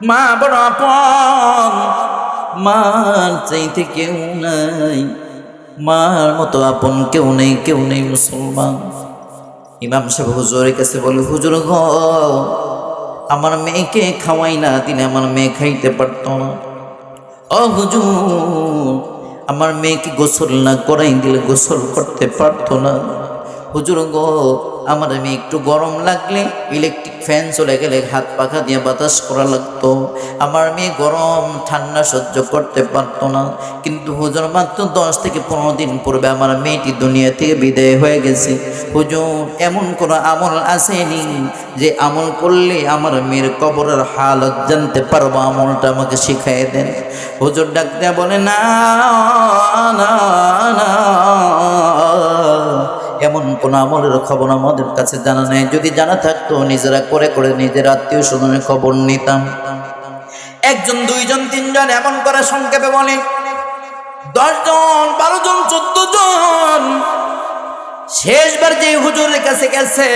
মা বড় আপন, মার চাইতে কেউ নাই, মার মতো আপন কেউ নেই মুসলমান। ইমাম সাহেব হুজুরের কাছে বলে, হুজুর গো, আমার মেয়েকে খাওয়াই না দিলে আমার মেয়ে খাইতে পারতো না। ও হুজুর, আমার মেয়েকে গোসল না করাই দিলে গোসল করতে পারতো না। হুজুর গো, আমার মেয়ে একটু গরম লাগলে ইলেকট্রিক ফ্যান চলে গেলে হাত পাখা দিয়ে বাতাস করা লাগতো। আমার মেয়ে গরম ঠান্ডা সহ্য করতে পারতো না। কিন্তু হুজুর, মাত্র 10 থেকে 15 দিন পূর্বে আমার মেয়েটি দুনিয়া থেকে বিদায় হয়ে গেছে। হুজুর, এমন কোনো আমল আসেনি যে আমল করলে আমার মেয়ের কবরের হালত জানতে পারবো? আমলটা আমাকে শিখাই দেন। হুজুর ডাক দেয়া বলে, না না না, এমন কোন আমলের খবর আমাদের কাছে জানা নেই। যদি জানা থাকতো নিজেরা করে করে নিজের আত্মীয় স্বজনের খবর নিতাম। একজন, দুইজন, তিনজন এমন করে সংক্ষেপে বলে 10 জন, 12 জন, 14 জন। শেষবার যে হুজুরের কাছে গেছে,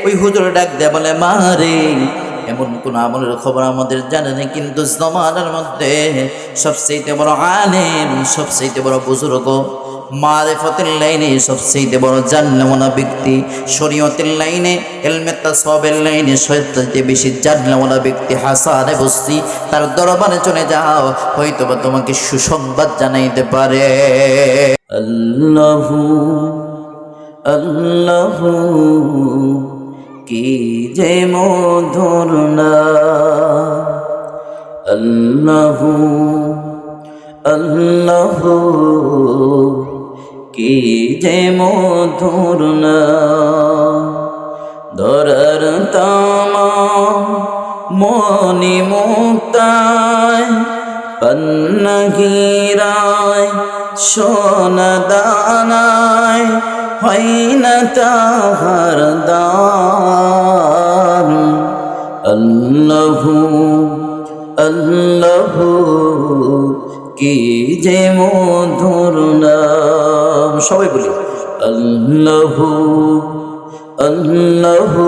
ওই হুজুর ডাক দেয়া বলে, মা রে, এমন কোন আমলের খবর আমাদের জানা নেই, কিন্তু জমানার মধ্যে সবচেয়ে বড় আলেম, সবচেয়ে বড় বুজুর্গ, মারিফতের লাইনে সবচেয়ে বড় জানলেওয়ালা ব্যক্তি, শরীয়তের লাইনে, ইলমে তাসাউফের লাইনে সবচেয়ে বেশি জানলেওয়ালা ব্যক্তি হাসান বসরি, তার দরবারে চলে যাও, হয়তোবা তোমাকে সুসংবাদ জানাইতে পারে। আল্লাহু আল্লাহু কি যে মধুর নাম, আল্লাহু আল্লাহু কি যে মধুর নাম। ধরার তামা মনি মুক্তায়, পান্না হীরায়, সোনা দানায়, হয় না তাহার দাম। আল্লাহু আল্লাহু কি যে মধুর নাম। সবাই বলি, আল্লাহু আল্লাহু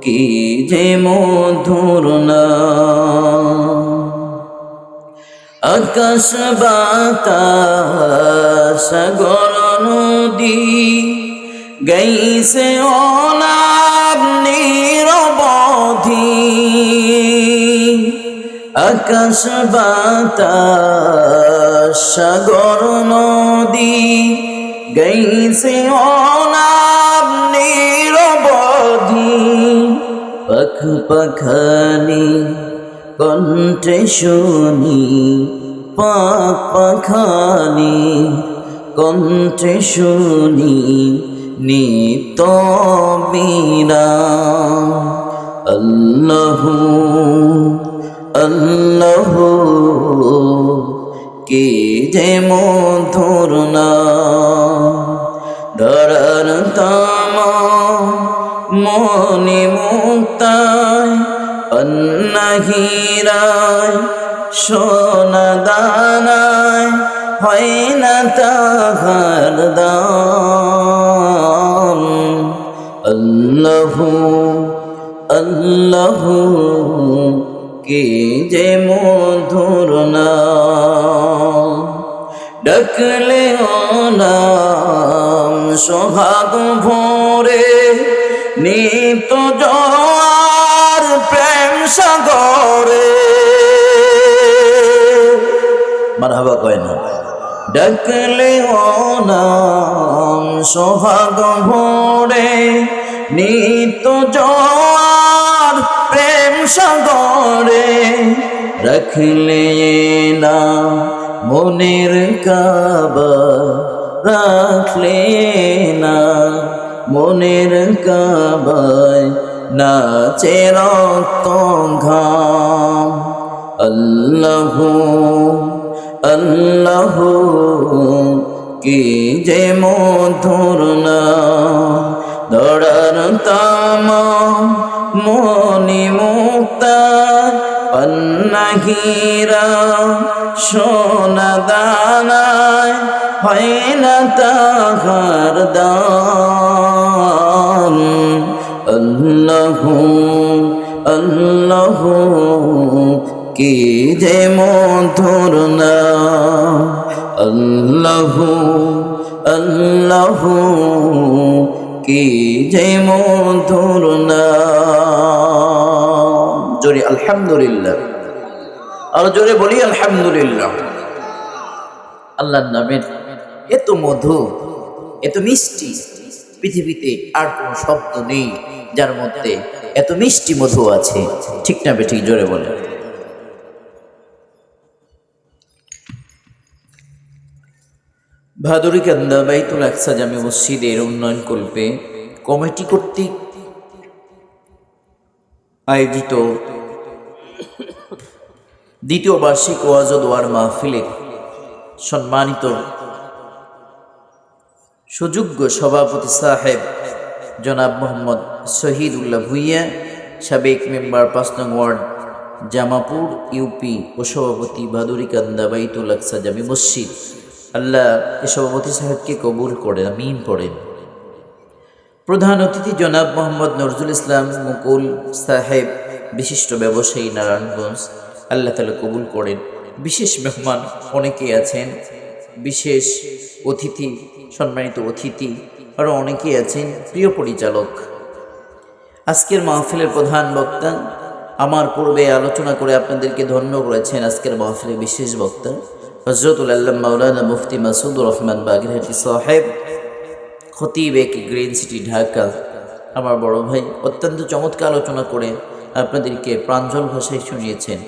কি যে মধুর নাম। আকাশ বাতাস সাগর নদী গাইছে অনাব নিরবধি। আকাশ বাতাস সাগর নদী গাইছে অনাব নিরবধি। পাখ পাখানি কণ্ঠে শুনি, পাখ পাখানি কণ্ঠে শুনি, নিত্য বিরাম। আল্লাহু আল্লাহু কি যে মধুর নাম। ধরার তামা মনি মুক্তায়, পান্না হীরায়, সোনা দানায়, হয় না তাহার দাম। আল্লাহু আল্লাহু কি যে মধুর নাম। ডাকলে নাম সোহাগ ভোরে, নিত জোয়ার প্রেম সাগরে। মারহাবা কয় না। ডাকলে নাম সোহাগ ভোরে, নিত জোয়ার প্রেম সাগরে। রাখলে না মনের কাবা, রাখলে না মনের কাবায়, নাচে রক্ত ঘাম। আল্লাহু আল্লাহু কি যে মধুর নাম। ধরার তামা মনি মুক্তার, পান্না হীরা, সোনা দানায়, হয় না তাহার দাম। আল্লাহু আল্লাহু কি যে মধুর নাম, আল্লাহু আল্লাহু কি যে মধুর নাম। জোরে আলহামদুলিল্লাহ, আর জোরে বলি আলহামদুলিল্লাহ। আল্লাহর নামের এত মধু, এত মিষ্টি, পৃথিবীতে আর কোনো শব্দ নেই যার মধ্যে এত মিষ্টি মধু আছে। ঠিক না বেঠিক? জোরে বলে। ভাদুরীকান্দা বাইতুল আকসা জামে মসজিদের উন্নয়ন কল্পে কমিটি কর্তৃক আয়োজিত দ্বিতীয় বার্ষিক ওয়াজ ও দোয়ার মাহফিলে সম্মানিত সুযোগ্য সভাপতি সাহেব জনাব মোহাম্মদ শহীদুল্লাহ ভুইয়া, সাবেক মেম্বার ৫ নং ওয়ার্ড জামাপুর ইউপি, ও সভাপতি ভাদুরীকান্দা বাইতুল আকসা জামে মসজিদ, আল্লাহ এ সভাপতি সাহেবকে কবুল করে, আমিন পড়েন। প্রধান অতিথি জনাব মোহাম্মদ নজরুল ইসলাম মুকুল সাহেব, বিশিষ্ট ব্যবসায়ী, নারায়ণগঞ্জ, আল্লাহ তাআলা কবুল করেন। বিশেষ মেহমান অনেকেই আছেন, বিশেষ অতিথি, সম্মানিত অতিথি আরও অনেকেই আছেন, প্রিয় পরিচালক। আজকের মাহফিলের প্রধান বক্তা, আমার পূর্বে আলোচনা করে আপনাদেরকে ধন্য করেছেন আজকের মাহফিলের বিশেষ বক্তা হযরতুল আল্লাহ মাওলানা মুফতি মাসুদুর রহমান বাগেরহাটি সাহেব, খতিব গ্রিন সিটি ঢাকা, আমার বড় ভাই, অত্যন্ত চমৎকার আলোচনা করে আপনাদেরকে প্রাঞ্জল ভাষায় শুনিয়েছেন।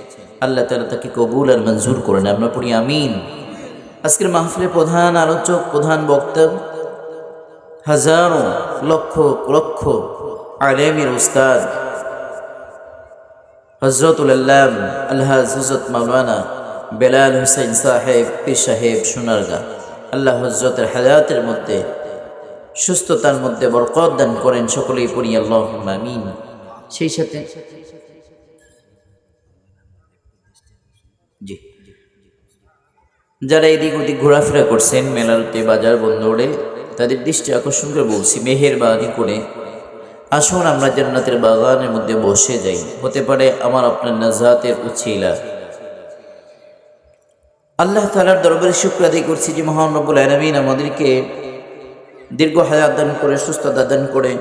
আল্লাহ তাআলা তাকে কবুল আর মঞ্জুর করেন, আমরা পড়ি আমিন। আজকের মাহফিলের প্রধান আলোচক, প্রধান বক্তা, হাজারো লক্ষ লক্ষ আলেমের উস্তাদ হযরতুল আল্লাম আলহাজ হযরত মাওলানা বেলাল হুসাইন সাহেব, পীর সাহেব সোনারগাঁ। আল্লাহ হযরতের হায়াতের মধ্যে, সুস্থতার মধ্যে বরকত দান করেন, সকলেই পড়ি আল্লাহুম্মা আমিন। সেই সাথে জি, যারা এদিক ওদিক ঘোরাফেরা করছেন মেলাতে, বাজার বন্দরে, তাদের দৃষ্টি আকর্ষণ করে বলছি, মেহেরবানি করে আসুন আমরা জান্নাতের বাগানের মধ্যে বসে যাই। হতে পারে আমার আপনার নাজাতের উছিলা। আল্লাহ তাআলার দরবারে শুকর আদায় করছি যে মহান রব্বুল আলামিন আমাদেরকে দীর্ঘ হায়াত দান করে, সুস্থতা দান করে,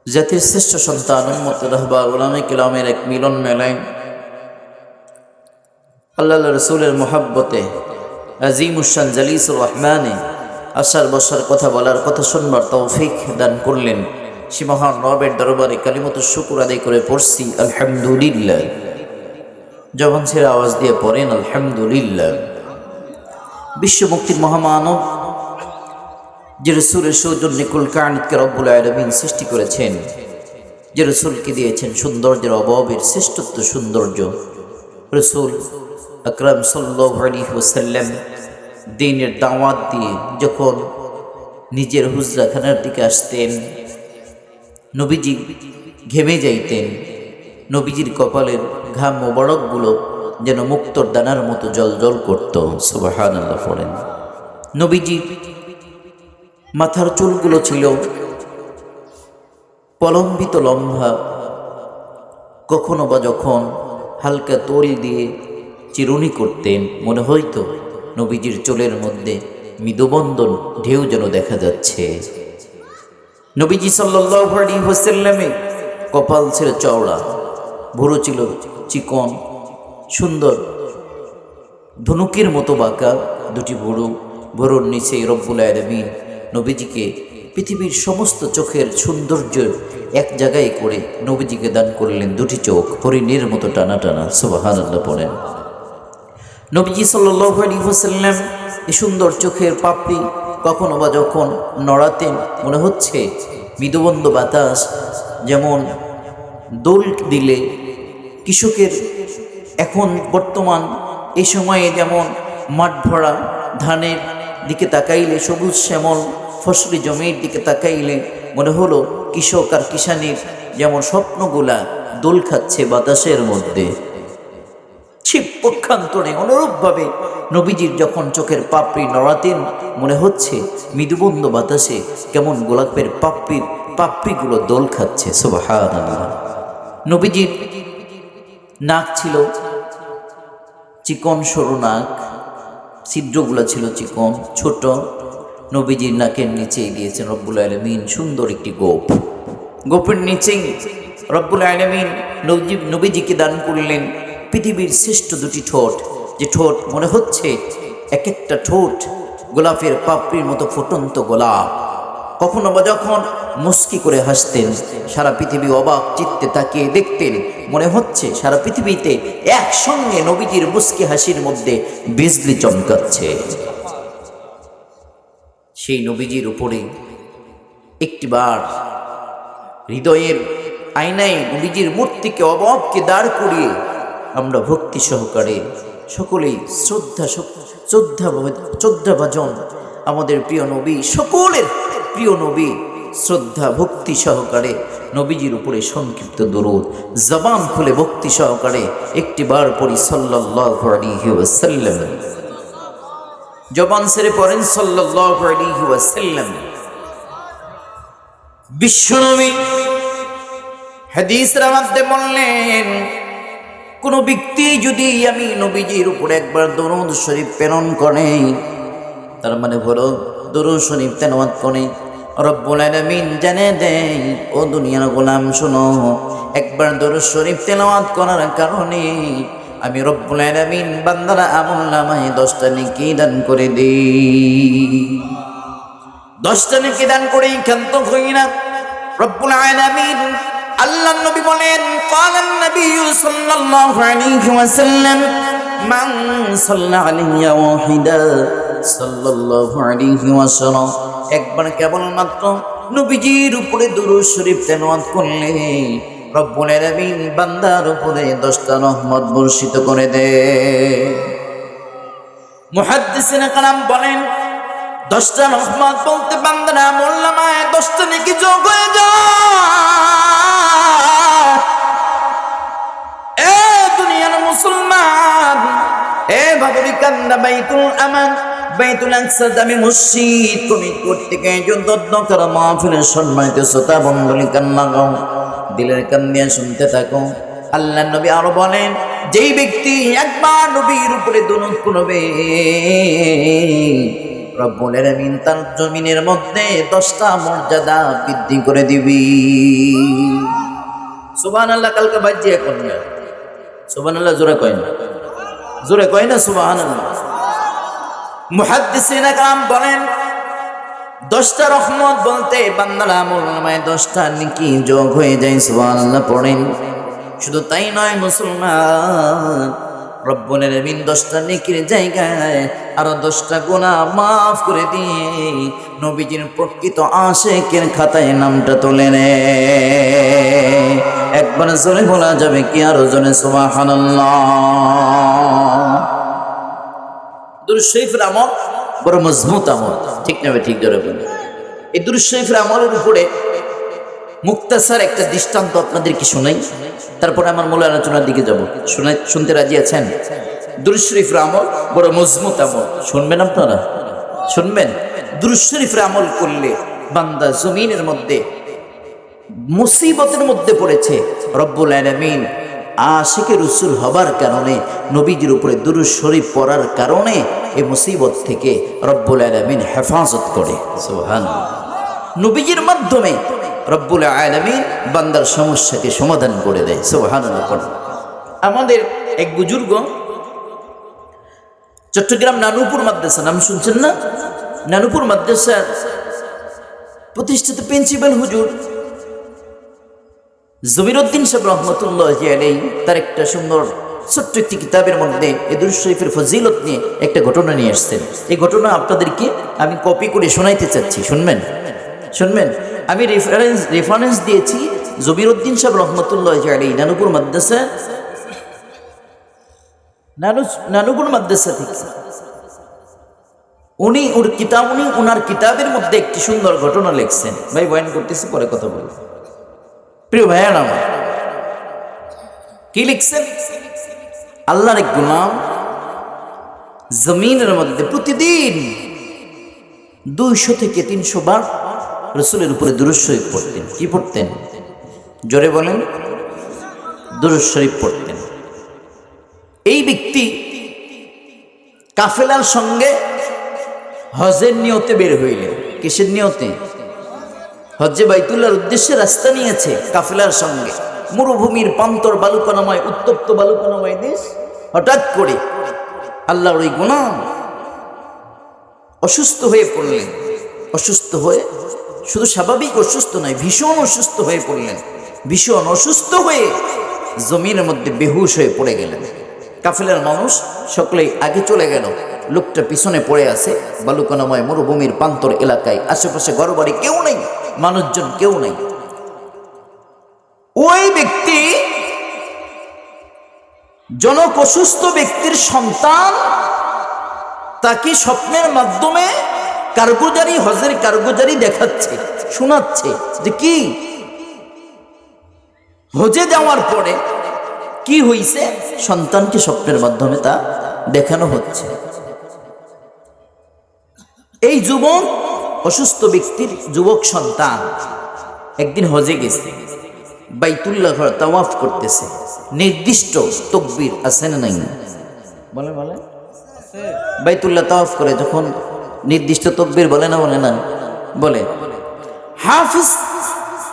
জাতির শ্রেষ্ঠ সন্তান উম্মত রাহবা উলামায়ে কেরামের এক মিলন মেলায় আল্লাহ রাসূলের মহব্বতে আজিমুশান জালিসুর রহমানে আসার বসার, কথা বলার, কথা শুনবার তৌফিক দান করলেন। সে মহান রবের দরবারে কালিমাতুশ শুকর আদায় করে পড়ছি আলহামদুলিল্লাহ। জবান ছেড়ে আওয়াজ দিয়ে পড়েন আলহামদুলিল্লাহ। বিশ্ব মুক্তির মহামানব যে রাসূলের সৌজন্যে কুল কায়নাতকে রব্বুল আলামিন সৃষ্টি করেছেন, যে রাসূলকে দিয়েছেন সৌন্দর্যের অভাবের শ্রেষ্ঠত্ব সৌন্দর্য, রাসূল আকরাম সাল্লাল্লাহু আলাইহি ওয়াসাল্লাম দ্বীনের দাওয়াত দিয়ে যখন নিজের হুজরাখানার দিকে আসতেন, নবীজি ঘেমে যাইতেন, নবীজির কপালের ঘাম মোবারকগুলো যেন মুক্তর দানার মতো জলজল করত। সুবহানাল্লাহ পড়েন। নবীজি মাথার চুলগুলো ছিল প্রলম্বিত লম্বা, কখনো বা যখন হালকা তৈল দিয়ে চিরুনি করতেন, মনে হইতো নবীজির চুলের মধ্যে মৃদুবন্ধন ঢেউ যেন দেখা যাচ্ছে। নবীজি সাল্লাল্লাহু আলাইহি ওয়াসাল্লামে কপাল ছিল চওড়া, ভুরু ছিল চিকন, সুন্দর, ধনুকের মতো বাঁকা দুটি ভুরু। ভুরুর নিচে রব্বুল আলামিন নবীজিকে পৃথিবীর সমস্ত চোখের সৌন্দর্য এক জায়গায় করে নবীজিকে দান করলেন দুটি চোখ, হরিণের মতো টানা টানা। সুবহানাল্লাহ পড়েন। নবীজি সাল্লাল্লাহু আলাইহি ওয়াসাল্লাম এই সুন্দর চোখের পাপড়ি কখনো বা যখন নড়াতেন, মনে হচ্ছে মৃদুবন্ধ বাতাস যেমন দোল দিলে কৃষকের এখন বর্তমান এই সময়ে যেমন মাঠ ভরা ধানের দিকে তাকাইলে, সবুজ শ্যামল ফসলি জমির দিকে তাকাইলে মনে হলো কৃষক আর কিষানের যেমন স্বপ্নগুলা দোল খাচ্ছে বাতাসের মধ্যে। ঠিক পক্ষান্তরে অনুরূপভাবে নবীজির যখন চোখের পাপড়ি নড়াতেন, মনে হচ্ছে মৃদুবন্ধ বাতাসে কেমন গোলাপের পাপড়িগুলো দোল খাচ্ছে। সুবহানাল্লাহ। নবীজির নাক ছিল চিকন সরু নাক, ছিদ্রগুলো ছিল চিকন ছোট। নবীজির নাকের নিচে দিয়েছেন রব্বুল আলামিন সুন্দর একটি গোপ। গোপের নিচেই রব্বুল আলামিন নবীজিকে দান করলেন পৃথিবীর শ্রেষ্ঠ দুটি ঠোঁট, যে ঠোঁট মনে হচ্ছে এক একটা ঠোঁট গোলাপের পাপড়ির মতো ফুটন্ত গোলাপ। কখনো বা যখন মুস্কি করে হাসতেন, সারা পৃথিবী অবাক চিত্তে তাকিয়ে দেখতেন, মনে হচ্ছে সারা পৃথিবীতে একসঙ্গে নবীজির মুস্কি হাসির মধ্যে বিজলি চমকাচ্ছে। সেই নবীজির উপরে একটিবার হৃদয়ের আয়নায় নবীজির মূর্তিকে অবাককে দাঁড় করিয়ে আমরা ভক্তি সহকারে সকলেই শ্রদ্ধাভাজন আমাদের প্রিয় নবী, সকলের প্রিয় নবী, শ্রদ্ধা ভক্তি সহকারে নবীজির উপরে সংক্ষিপ্ত দরুদ জবান খুলে ভক্তি সহকারে একটিবার পড়ি সাল্লাল্লাহু আলাইহি ওয়াসাল্লাম। জবান ছেড়ে পড়েন সাল্লাল্লাহু আলাইহি ওয়াসাল্লাম। বিশ্বনবী হাদিসের মধ্যে বললেন, কোন ব্যক্তি যদি আমি নবীজির উপরে একবার দরুদ শরীফ প্রেরণ করে, তার মানে হলো দরুদ শরীফ তেলাওয়াত করে, রব্বুল আলামিন জানে দেয় ও দুনিয়ার গোলাম শোনো, একবার দরুদ শরীফ তেলাওয়াত করার কারণে আমি রব্বুল আলামিন বান্দার আমলনামায় 10টা নেকি দান করে দেই। 10টা নেকি দান করে ক্ষান্ত হই না। রব্বুল আলামিন আল্লাহর নবী বলেন, ক্বালান নবী সাল্লাল্লাহু আলাইহি ওয়াসাল্লাম মান সাল্লা আলাইয়া ওয়াহিদা সাল্লাল্লাহু আলাইহি ওয়াসাল্লাম, একবার কেবলমাত্র নবীজির উপরে দুরূদ শরীফ তেলাওয়াত করলে রব্বুল আলামিন বান্দার উপরে 10টা রহমত বর্ষিত করে দেয়। মুহাদ্দিসিনে কালাম বলেন, 10টা রহমত বলতে বান্দার আমলনামায় 10টা নেকি যোগ হয়ে যায়। এ দুনিয়ার মুসলমান, এ ভাগরিকান্দা বাইতুল আমান, বাইতুল আকসা দামি মসজিদ কমিটি কর্তৃক আয়োজন দদ্দকার মাহফিলের সম্মানিত শ্রোতা মণ্ডলী, কান লাগাও, দিলের কান দিয়ে শুনতে থাকো। আল্লাহ নবী আরো বলেন, যেই ব্যক্তি একবার নবীর উপরে দরুদ পড়বে রব্বুল আলামিন তার জমিনের মধ্যে 10টা মর্যাদা বৃদ্ধি করে দিবি। সুবহানাল্লাহ। কালকে বাজ্যে এখন না সুবহানাল্লাহ, জোরে কয় না, জোরে কয় না সুবহানাল্লাহ। মুহাদ্দিসিনে কালাম বলেন, 10টা রহমত বলতে বান্দার আমলনামায় 10টা নেকি যোগ হয়ে যায়। সুবহানাল্লাহ পড়েন। শুধু তাই নয় মুসলমান, রব্বুল আলামিন 10টা নেকির জায়গায় আরো 10টা গুনাহ মাফ করে দিয়ে নবীজির প্রকৃত আশিকের খাতায় নামটা তুলে নেয়। একবার জোরে বলা যাবে কি? আরো জোরে সুবহানাল্লাহ। দুরূদ শরীফের আমল বড় মজবুত আমল, ঠিক না? ঠিক ধরে বলি। এই দুরূদ শরীফের আমলের উপরে মুক্তাসার একটা দৃষ্টান্ত আপনাদেরকে শোনাই, তারপরে আমার মূল আলোচনার দিকে যাব। শুনতে রাজি আছেন? দুরূদ শরীফের আমল বড় মজবুত আমল, শুনবেন আপনারা? শুনবেন? দুরূদ শরীফের আমল করলে বান্দা জমিনের মধ্যে মুসিবতের মধ্যে পড়েছে, রব্বুল আলামিন আশিকে রাসূল হবার কারণে, নবীজির উপরে দুরূদ শরীফ পড়ার কারণে এই মুসিবত থেকে রব্বুল আলামিন হেফাজত করে। সুবহানাল্লাহ। নবীজির মাধ্যমে রব্বুল আলামিন বান্দার সমস্যাকে সমাধান করে দেয়। সুবহানাল্লাহ। আমাদের এক বুজুর্গ চট্টগ্রাম নানুপুর মাদ্রাসা, নাম শুনছেন না? নানুপুর মাদ্রাসার প্রতিষ্ঠিত প্রিন্সিপাল হুজুর জমিরউদ্দিন সাহেব রহমতুল্লাহি আলাইহি তার একটা সুন্দর ছোট্ট একটি কিতাবের মধ্যে এই দুরূদ শরীফের ফজিলত নিয়ে একটা ঘটনা নিয়ে আসছেন। এই ঘটনা আপনাদেরকে আমি কপি করে শোনাইতে চাচ্ছি, শুনবেন? শুনবেন? আমি রেফারেন্স দিয়েছি জমিরউদ্দিন সাহেব রহমতুল্লাহি আলাইহি নানুপুর মাদ্রাসা, নানুপুর মাদ্রাসা থেকে। উনি ওনার কিতাবের মধ্যে একটি সুন্দর ঘটনা লিখছেন। ভাই বয়ান করতেছি, পরে কথা বলবো। প্রিয় ভাইয়া আমার, কি লিখছেন? আল্লাহর এক গোলাম জমিনের মধ্যে প্রতিদিন 200 থেকে 300 বার রাসূলের উপরে দুরূদ শরীফ পড়তেন। কি পড়তেন? জোরে বলেন। দুরূদ শরীফ পড়তেন। এই ব্যক্তি কাফেলার সঙ্গে হজের নিয়তে বের হইলেন। কিসের নিয়তে? হজ্জে বাইতুল্লাহর উদ্দেশ্যে রাস্তা নিয়েছে কাফেলার সঙ্গে। মরুভূমির প্রান্তর বালুকণাময় উত্তপ্ত বালুকণাময় দেশ। হঠাৎ করে আল্লাহর ওই গোলাম অসুস্থ হয়ে পড়লেন। অসুস্থ হয়ে, শুধু স্বাভাবিক অসুস্থ নয়, ভীষণ অসুস্থ হয়ে পড়লেন। ভীষণ অসুস্থ হয়ে জমিনের মধ্যে বেহুশ হয়ে পড়ে গেলেন। কাফেলার মানুষ সকলেই আগে চলে গেল, লোকটা পিছনে পড়ে আছে বালুকণাময় মরুভূমির প্রান্তর এলাকায়। আশেপাশে ঘরবাড়ি কেউ নেই, মানুষজন কেউ নেই। ওই ব্যক্তি জনক অসুস্থ ব্যক্তির সন্তান তাকে স্বপ্নের মাধ্যমে কারগুজারি, হজের কারগুজারি দেখাচ্ছে, শোনাচ্ছে যে কি হজে যাওয়ার পরে কি হইছে, সন্তানকে স্বপ্নের মাধ্যমে তা দেখানো হচ্ছে। এই যুবক, অসুস্থ ব্যক্তির যুবক সন্তান একদিন হজে গেছে, বাইতুল্লাহ ঘর তাওয়াফ করতেছে। নির্দিষ্ট তাকবীর আছে না নাই? বলে বলে বাইতুল্লাহ তাওয়াফ করে যখন নির্দিষ্ট তাকবীর বলে না, বলে না, বলে। হাফিজ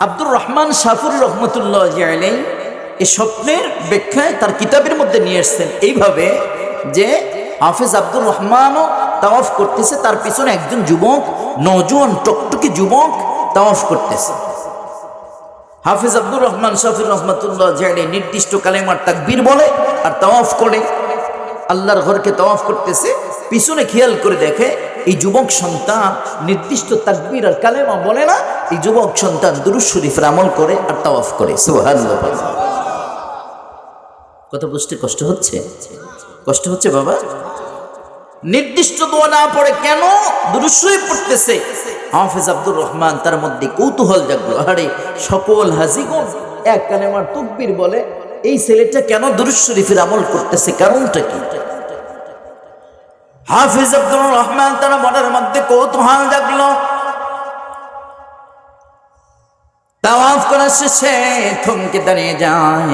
আব্দুর রহমান শাফুর রহমতুল্লাহ আলাইহি এই স্বপ্নের ব্যাখ্যায় তার কিতাবের মধ্যে নিয়ে এসেছেন এইভাবে যে হাফিজ আব্দুর রহমানও তাওয়াফ করতেছে, তার পিছনে একজন যুবক, নওজোয়ান টকটকে যুবক তাওয়াফ করতেছে। হাফিজ আব্দুর রহমান শাফির রহমতুল্লাহ আলাইহি নির্দিষ্ট কালেমার তাকবীর বলে আর তাওয়াফ করে, আল্লাহর ঘরকে তাওয়াফ করতেছে। পিছনে খেয়াল করে দেখে এই যুবক সন্তান নির্দিষ্ট তাকবীর আর কালেমা বলে না, এই যুবক সন্তান দুরূদ শরীফের আমল করে আর তাওয়াফ করে। সুবহানাল্লাহ। কথা বুঝতে কষ্ট হচ্ছে? কষ্ট হচ্ছে বাবা? নির্দিষ্ট দোয়া না পড়ে কেন দুরূদ শরীফ পড়তেছে? হাফেজ আব্দুর রহমান তার মধ্যে কৌতূহল জাগলো, আরে সকল হাজিগণ এক কালেমার তাকবীর বলে, এই ছেলেটা কেন দুরূদ শরীফের আমল করতেছে, কারণটা কি? হাফেজ আব্দুর রহমান তার মনের মধ্যে কৌতূহল জাগলো। তাওয়াফ করার শেষে থমকে দাঁড়িয়ে যায়।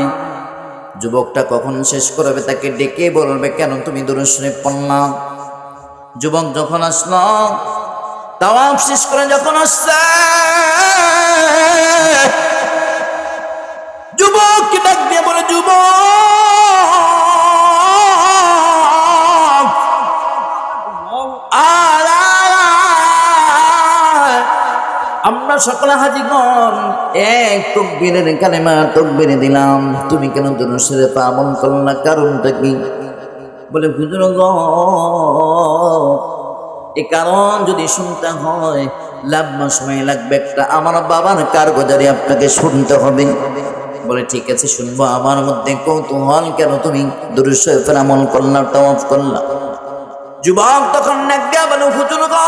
যুবকটা কখন শেষ করবে তাকে ডেকে বলবে, কেন তুমি দুরূদ শরীফ পড়লা? যুবক যখন আসলো, তাওয়াফ শেষ করে যখন আসছে, যুবককে ডাক দিয়ে বলে, যুবক আমরা সকলে হাজিগণ এক তাকবীরের কালেমা তাকবীর দিলাম, তুমি কেন দুরূদ শরীফ আমল করলা, কারণটা কি? বলে, হুজুর গো, এই কারণ যদি শুনতে হয় লম্বা সময় লাগবে, একটা আমার বাবার কারগুজারি আপনাকে শুনতে হবে। বলে, ঠিক আছে শুনবো। আমার মধ্যে কৌতূহল, কেন তুমি দুরূদ শরীফের আমল করলা, তাওয়াফ করলা? যুবক তখন নাকি বলে, হুজুর গো,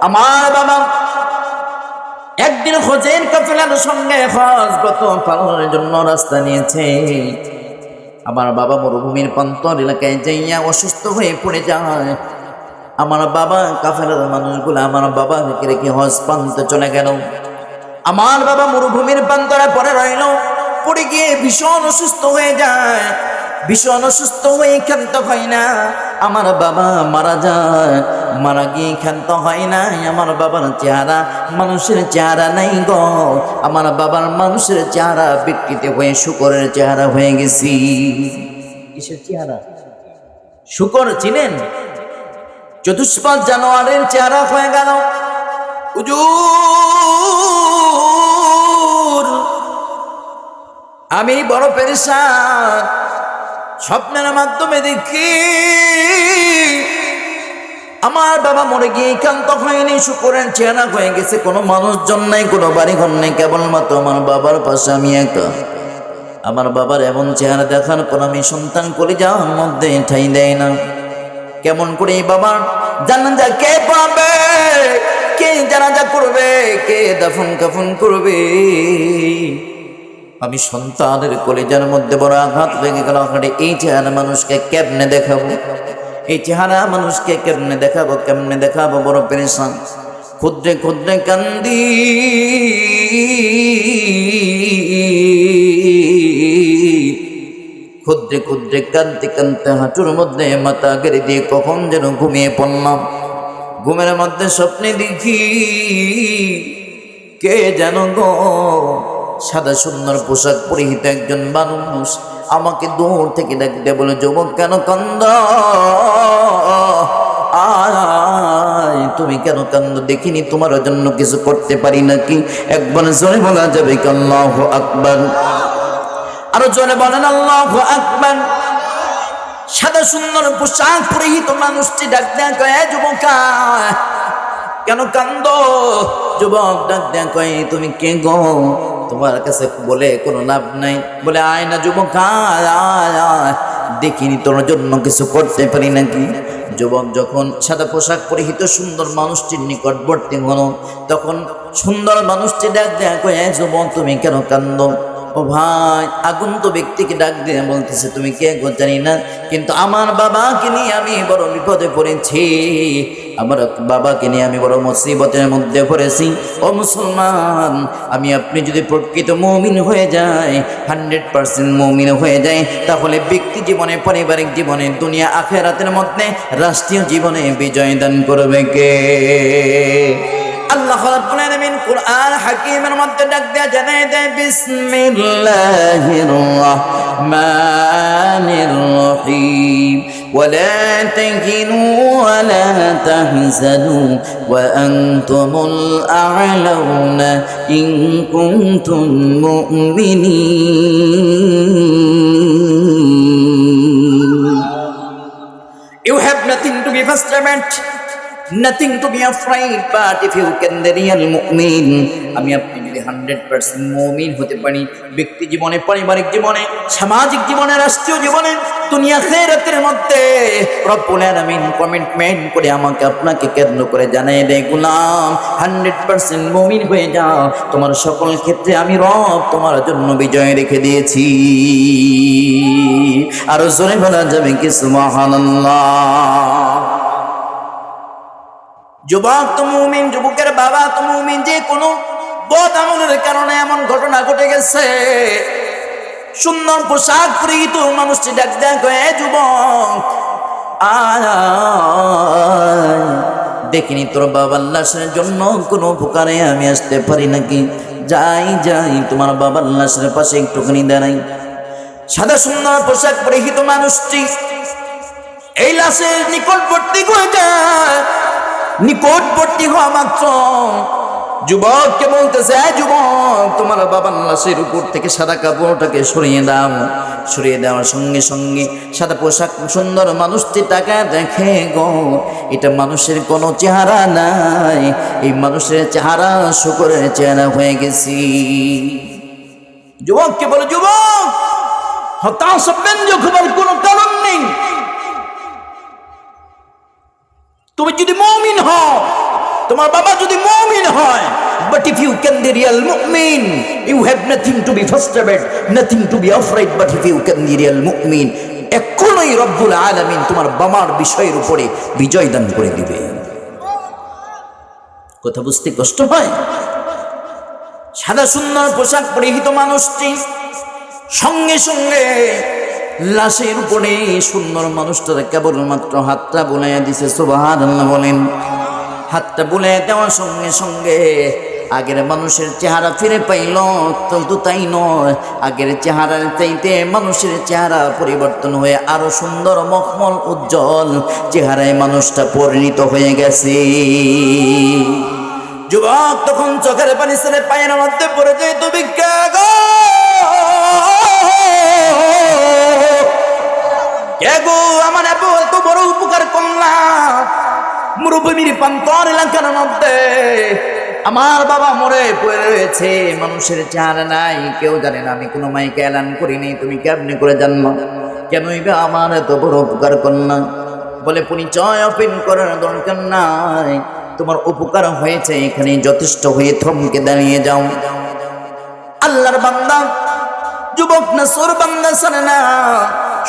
আমার বাবা একদিন হজের কাফেলার সঙ্গে হজ ব্রত পালনের জন্য রাস্তা নিয়েছে। আমার বাবা মরুভূমির প্রান্তর এলাকায় যাইয়া অসুস্থ হয়ে পড়ে যায়। আমার বাবা, কাফেলার মানুষগুলো আমার বাবাকে রেখে হজ প্রান্তে চলে গেল। আমার বাবা মরুভূমির প্রান্তরে পড়ে রইল, পড়ে গিয়ে ভীষণ অসুস্থ হয়ে যায়। ভীষণ অসুস্থ হয়ে ক্ষান্ত হয় না, আমার বাবা মারা যায়। মারা গিয়ে ক্ষান্ত হয় না, আমার বাবার চেহারা মানুষের চেহারা নাই গো। আমার বাবার মানুষের চেহারা বিকৃত হয়ে শূকরের চেহারা হয়ে গেছি। কিসের চেহারা? শূকর চিনেন? চতুষ্পাদ জানোয়ারের চেহারা হয়ে গেল। হুজুর, আমি বড় পেরেশান, স্বপ্নের মাধ্যমে দেখি আমার বাবা মরে গিয়ে ক্ষান্ত হয়নি, শুকরের চেহারা হয়ে গেছে। কোনো মানুষজন নাই, কোনো বাড়িঘর নেই, কেবলমাত্র আমার বাবার পাশে আমি একা। আমার বাবার এমন চেহারা দেখার পর আমি সন্তান কলিজার মধ্যে ঠাঁই দেয় না। কেমন করে বাবার জানাজা কে পাবে, কে জানাজা করবে, কে দাফন কাফন করবে? আমি সন্তানের কলিজার মধ্যে বড় আঘাত লেগে গেল। এই চেহারা মানুষকে কেমনে দেখাবো, এই চেহারা মানুষকে কেমনে দেখাবো, কেমনে দেখাবো, বড় পেরেশান। ক্ষুদ্রে ক্ষুদ্রে কান্দি, ক্ষুদ্রে ক্ষুদ্রে কাঁদতে কাঁদতে হাঁটুর মধ্যে মাথা গেড়ে দিয়ে কখন যেন ঘুমিয়ে পড়লাম। ঘুমের মধ্যে স্বপ্নে দেখি কে যেন গো সাদা সুন্দর পোশাক পরিহিত একজন মানুষ আমাকে দূর থেকে ডাকতে বলে, যুবক কেন কান্দ, আয় তুমি কেন কান্দ, দেখিনি তোমার জন্য কিছু করতে পারি নাকি? একবার জোরে বলা যাবে কি আল্লাহু আকবার? আরো জোরে বলেন আল্লাহু আকবার। সাদা সুন্দর পোশাক পরিহিত মানুষটি ডাক দেয়া কয়, যুবক কেন কান্দ? যুবক ডাক দেয়া কয়, তুমি কে গো? তোমার কাছে বলে কোনো লাভ নাই। বলে, আয় না যুবক, আয় আয় আয়, দেখিনি তোর জন্য কিছু করতে পারি নাকি? যুবক যখন সাদা পোশাক পরিহিত সুন্দর মানুষটির নিকটবর্তী হলো, তখন সুন্দর মানুষটি ডাক দেয়া কয়, যুবক তুমি কেন কান্দ? ও ভাই, আগন্ত ব্যক্তিকে ডাক দিয়ে বলতেছে, তুমি কে গো জানি না, কিন্তু আমার বাবাকে নিয়ে আমি বড় বিপদে পড়েছি, আমার বাবাকে নিয়ে আমি বড় মুসিবতের মধ্যে পড়েছি। ও মুসলমান, আপনি যদি প্রকৃত মুমিন হয়ে যায়, 100% মুমিন হয়ে যায়, তাহলে ব্যক্তি জীবনে, পারিবারিক জীবনে, দুনিয়া আখিরাতের মধ্যে, রাষ্ট্রীয় জীবনে বিজয় দান করবে কে? আল্লাহ রাব্বুল আলামিন কুরআন হাকীমের মধ্যে ডাক দেয়া জানায় দেয়, বিসমিল্লাহির রাহমানির রহিম, ওয়ালা তাহিনু ওয়ালা তাহজানু ওয়া আনতুমুল আ'লাউনা ইন কুনতুম মুমিনিন। You have nothing to be frustrated, nothing to be afraid, but if you can the real mu'min, আমি আপনি যদি 100% মুমিন হতে পারি, ব্যক্তি জীবনে, পারিবারিক জীবনে, সামাজিক জীবনে, রাষ্ট্রীয় জীবনে, দুনিয়া আখিরাতের মধ্যে রব্বুল আলামিন কমিটমেন্ট করে আমাকে আপনাকে কেন্দ্র করে জানায় দেয়, গোলাম 100% মুমিন হয়ে যাও, তোমার সকল ক্ষেত্রে আমি রব তোমার জন্য বিজয় রেখে দিয়েছি। আর জোরে বলা যাবে কি সুবহানাল্লাহ। যুবক তো মুমিন, যুবকের বাবা তো মুমিন, যে কোনো বদ আমলের কারণে এমন ঘটনা ঘটে গেছে। সুন্দর পোশাক পরিহিত মানুষটি ডাক দেয়া কয়, যুবক আয়, দেখিনি তোর বাবার লাশের জন্য কোনো উপকারে আমি আসতে পারি নাকি? যাই যাই তোমার বাবার লাশের পাশে একটুখানি দাঁড়াই। সাদা সুন্দর পোশাক পরিহিত মানুষটি এই লাশের নিকটবর্তী হয়ে যায়। নিকটবর্তী হওয়া মাত্র যুবককে বলতেছে, যুবক তোমার বাবার লাশের উপর থেকে সাদা কাপড়টাকে সরিয়ে দাও। সরিয়ে দেওয়ার সঙ্গে সঙ্গে সাদা পোশাক সুন্দর মানুষটি টাকা দেখে গো, এটা মানুষের কোনো চেহারা নাই, এই মানুষের চেহারা শুকরের চেহারা হয়ে গেছি। যুবককে বলে, যুবক হতাশ ব্যঞ্জক হবার কোনো কারণ নেই। তুমি যদি মুমিন হও, তোমার বাবা যদি মুমিন হয়, but if you can the real mu'min, you have nothing to be frustrated, nothing to be afraid, but if you can the real mu'min, এখনই রব্বুল আলামিন তোমার বাবার বিষয়ের উপরে বিজয় দান করে দিবে। কথা বুঝতে কষ্ট হয়? সাদা সুন্দর পোশাক পরিহিত মানুষটি সঙ্গে সঙ্গে লাশের উপরে সুন্দর মানুষটার কেবলমাত্র হাতটা বুলাইয়া দিছে। সুবহানাল্লাহ বলেন। হাতটা বুলাইয়া দেওয়ার সঙ্গে সঙ্গে আগের মানুষের চেহারা ফিরে পাইল। কিন্তু তাই নয়, আগের চেহারার চাইতে মানুষের চেহারা পরিবর্তন হয়ে আরো সুন্দর, মখমল, উজ্জ্বল চেহারায় মানুষটা পরিণত হয়ে গেছে। যুবক তখন চোখের পানি ছেড়ে পায়ের মধ্যে পড়ে যায়, তুমি কে গো? কে গো? আমার এত বড় উপকার করলাম, মরুভূমির প্রান্তর এলাকার মধ্যে আমার বাবা মরে পড়ে রয়েছে, মানুষের চেহারা নাই, কেউ জানে না, আমি কোনো মাইকে এলান করিনি, তুমি কেমনি করে জানলো? কেনই বা আমার এত বড় উপকার করলাম? বলে, পরিচয় ওপেন করার দরকার নাই, তোমার উপকার হয়েছে এখানে যথেষ্ট, হয়ে থমকে দাঁড়িয়ে যাও। আল্লাহর বান্দা যুবক না সোর বান্দা জানে না,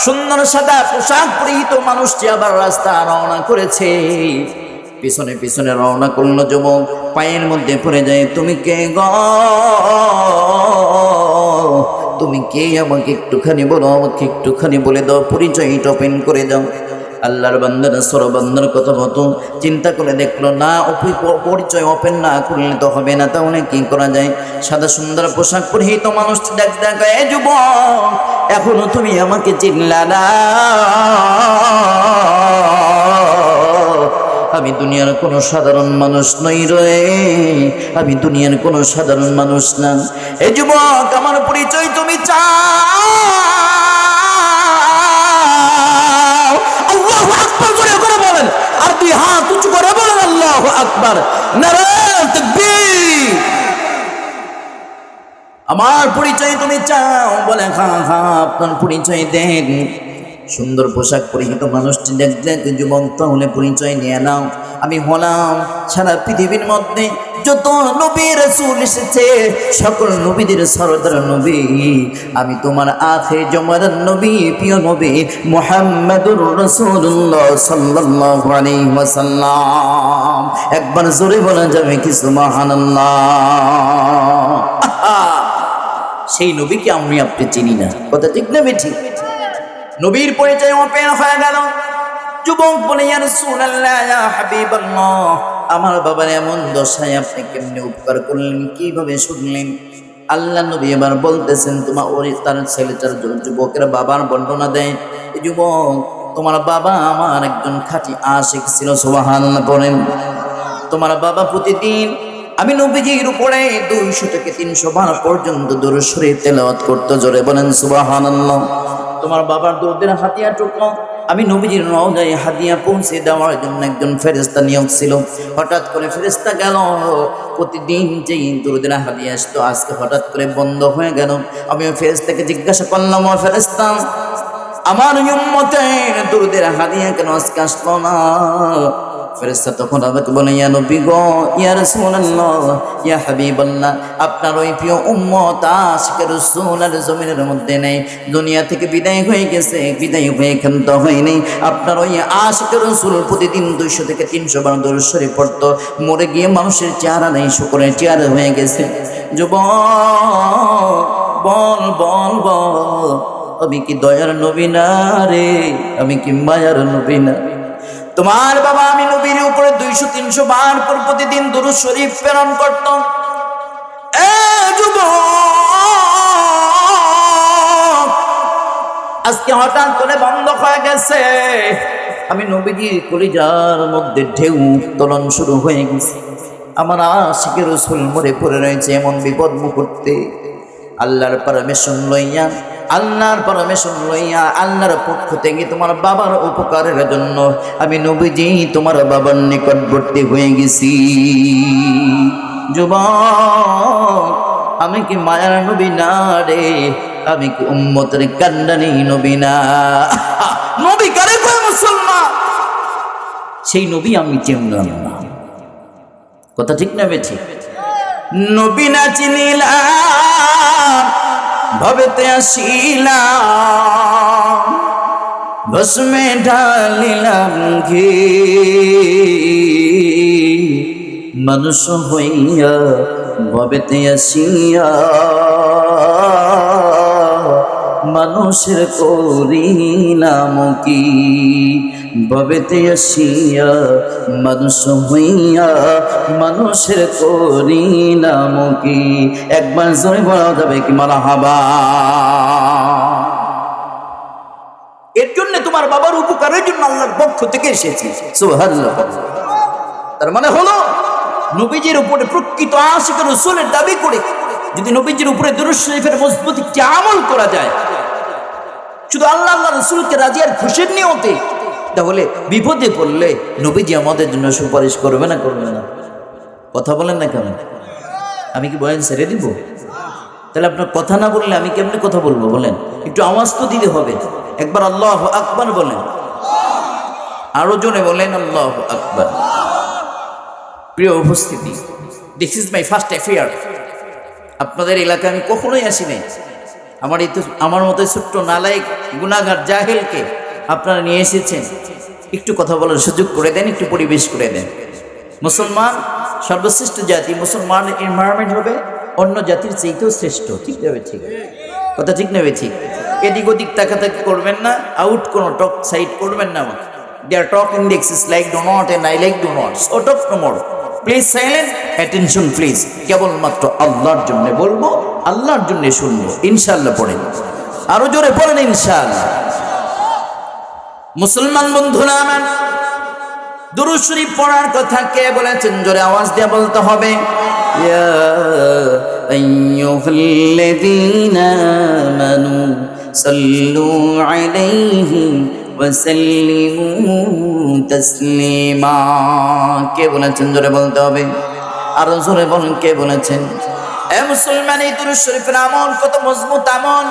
সুন্দর সাদা পোশাক পরিহিত মানুষটি আবার রাস্তা রওনা করেছে। পিছনে পিছনে রওনা করলো যুবক। পায়ের মধ্যে পড়ে যায়, তুমি কে গো, তুমি কে, আমাকে একটুখানি বলো, আমাকে একটুখানি বলে দাও, পরিচয়টা ওপেন করে দাও। আল্লাহর বান্দারা সরবান্দার কথা মতো চিন্তা করে দেখলো, না পরিচয় ওপেন না করলে তো হবে না, তাহলে কি করা যায়? সাদা সুন্দর পোশাক পরিহিত মানুষটি দেখা, এ যুবক, এখনো তুমি আমাকে চিনলা না? আমি দুনিয়ার কোনো সাধারণ মানুষ নই রে, আমি দুনিয়ার কোনো সাধারণ মানুষ না। এ যুবক, আমার পরিচয় তুমি চাও? আল্লাহু আকবার জোরে করে বলেন, আর দুই হাত উঁচু করে বলেন আল্লাহু আকবার, নারায়ে তাকবীর। আমার পরিচয় তুমি চাও? বলে হ্যাঁ হ্যাঁ, আপনার পরিচয় দেন। সুন্দর পোশাক পরিহিত মানুষটি দেখলেন, যুবক, তাহলে পরিচয় নিয়ে নাও। আমি হলাম সারা পৃথিবীর মধ্যে যত নবী রাসূল এসেছে সকল নবীদের সরদার নবী, আমি তোমার আখির জামানার নবী, প্রিয় নবী মুহাম্মদুর রাসূলুল্লাহ সাল্লাল্লাহু আলাইহি ওয়াসাল্লাম। একবার জোরে বলা যাবে কি সুবহানাল্লাহ? সেই নবীকে আমি আপনি চিনি না, কথা ঠিক না বেঠিক? নবীর পরিচয় ওপেন হয়ে গেল। যুবক বলে, ইয়া রাসূলুল্লাহ, ইয়া হাবিবাল্লাহ, আমার বাবার এমন দশায় আপনি কেমনে উপকার করলেন, কিভাবে শুনলেন? আল্লাহ নবী এবার বলতেছেন, তোমার ওই তার ছেলেটার যুবকের বাবার বর্ণনা দেয়, যুবক, তোমার বাবা আমার একজন খাঁটি আশিক ছিল। সুবহানাল্লাহ বলেন। তোমার বাবা প্রতিদিন আমি নবীজির উপরে 200 থেকে 300 বার পর্যন্ত দরুদ শরীফ তেলাওয়াত করতে, জোরে বলেন সুবহানাল্লাহ। তোমার বাবার দুধের হাতিয়া টুকলো আমি নবীজির রওজায় হাদিয়া পৌঁছে দেওয়ার জন্য একজন ফেরেশতা নিয়োগ ছিল। হঠাৎ করে ফেরেশতা গেল, প্রতিদিন যেই দুধের হাদিয়া আসতো আজকে হঠাৎ করে বন্ধ হয়ে গেল। আমি ওই ফেরেশতাকে জিজ্ঞাসা করলাম, ও ফেরেশতা, আমার উম্মতের দুধের হাদিয়া কেন আজকে আসলো না? ফেরেশতা তখন আমাকে বলে, ইয়া নবী গো, ইয়া রাসূলুল্লাহ, ইয়া হাবিবাল্লাহ, আপনার ওই প্রিয় উম্মত আশিকে রাসূলের জমিনের মধ্যে নেই, দুনিয়া থেকে বিদায় হয়ে গেছে, বিদায় হয়ে ক্ষান্ত হয়নি। আপনার ওই আশিকে রাসূল প্রতিদিন 200 থেকে 300 বার দরুদ শরীফ পড়তো, মরে গিয়ে মানুষের চেহারা নেই, শুকরের চেহারা হয়ে গেছে। যুবক, বল বল বল, আমি কি দয়ার নবী না রে? আমি কি মায়ার নবী না? তোমার বাবা আমি নবীর উপরে 200-300 বার পর প্রতিদিন দরুদ শরীফ প্রেরণ করত। এ যুবক, আজকে হঠাৎ করে বন্ধ হয়ে গেছে। আমি নবীজির কলিজার মধ্যে ঢেউ উত্তোলন শুরু হয়ে গেছে। আমার আশিকের রাসূল মরে পড়ে রয়েছে এমন বিপদ মুহূর্তে আল্লাহর পারমিশন লইয়া, আল্লাহর পারমিশন লইয়া, আল্লাহর পক্ষ থেকে তোমার বাবার উপকারের জন্য আমি নবীজি তোমার বাবার নিকটবর্তী হয়ে গেছি। যুবক, আমি কি মায়ার নবী না রে? আমি কি উম্মতের কান্ডানি নবী না? নবী কারে কয় মুসলমান? সেই নবী আমি চিনলাম না, কথা ঠিক না বেঠি? নবী না চিনিলাম ভবেতে আসিলাম, ভস্মে ঢালিলাম ঘি, মানুষ হইয়া ভবেতে আসিয়া মানুষের করিলাম কি, ভবেতে আসিয়া মানুষ হইয়া মানুষের করিলাম কি। একবার জোরে বলা যাবে কি মারহাবা? এর জন্য তোমার বাবার উপকারের জন্য আল্লাহর পক্ষ থেকে এসেছি। সুবহানাল্লাহ। তার মানে হলো নবীজির উপরে প্রকৃত আশিকের রাসূলের দাবি করে যদি নবীজির উপরে দরুদ শরীফের মজবুত একটি আমল করা যায়, শুধু আল্লাহ আল্লাহ রাসূলকে রাজি আর খুশির নিয়তে, তাহলে বিপদে পড়লে নবীজি আমাদের জন্য সুপারিশ করবে না? করবে না? কথা বলেন না কেন? আমি কি বয়ান ছেড়ে দিব? তাহলে আপনার কথা না বললে আমি কেমনে কথা বলবো বলেন? একটু আওয়াজ তো দিতে হবে। একবার আল্লাহু আকবার বলেন, আরো জোরে বলেন আল্লাহু আকবার। প্রিয় উপস্থিতি, this is my first affair. আপনাদের এলাকায় আমি কখনোই আসি নাই। আমার মতো ছোট্ট নালায়েক গুনাহগার জাহেলকে আপনারা নিয়ে এসেছেন, একটু কথা বলার সুযোগ করে দেন, একটু পরিবেশ করে দেন। মুসলমান সর্বশ্রেষ্ঠ জাতি, মুসলমান এনভায়রনমেন্ট হবে অন্য জাতির চাইতেও শ্রেষ্ঠ। ঠিক নেবে ঠিক কথা, ঠিক নেবে ঠিক। এদিক ওদিক তাকাতাকি করবেন না, আউট কোনো টক সাইড করবেন না। আমাকে there talk index is like do not and I like do not, so talk no more, please silent attention please. কেবলমাত্র আল্লাহর জন্য বলবো, আল্লাহর জন্য শুনবো। ইনশাআল্লাহ পড়েন, আরো জোরে পড়েন ইনশাআল্লাহ। মুসলমান বন্ধুরা আমার, দুরূদ শরীফ পড়ার কথা কে বলেছেন? জোরে আওয়াজ দিয়ে বলতে হবে। ইয়া আইয়ুহাল্লাযীনা আমানু সাল্লু আলাইহি ওয়া সাল্লিমু তাসলিমা। কে বলেছেন? জোরে বলতে হবে, আরো জোরে বলুন কে বলেছেন? এ মুসলমান, এই দুরূদ শরীফের আমল কত মজবুত আমল।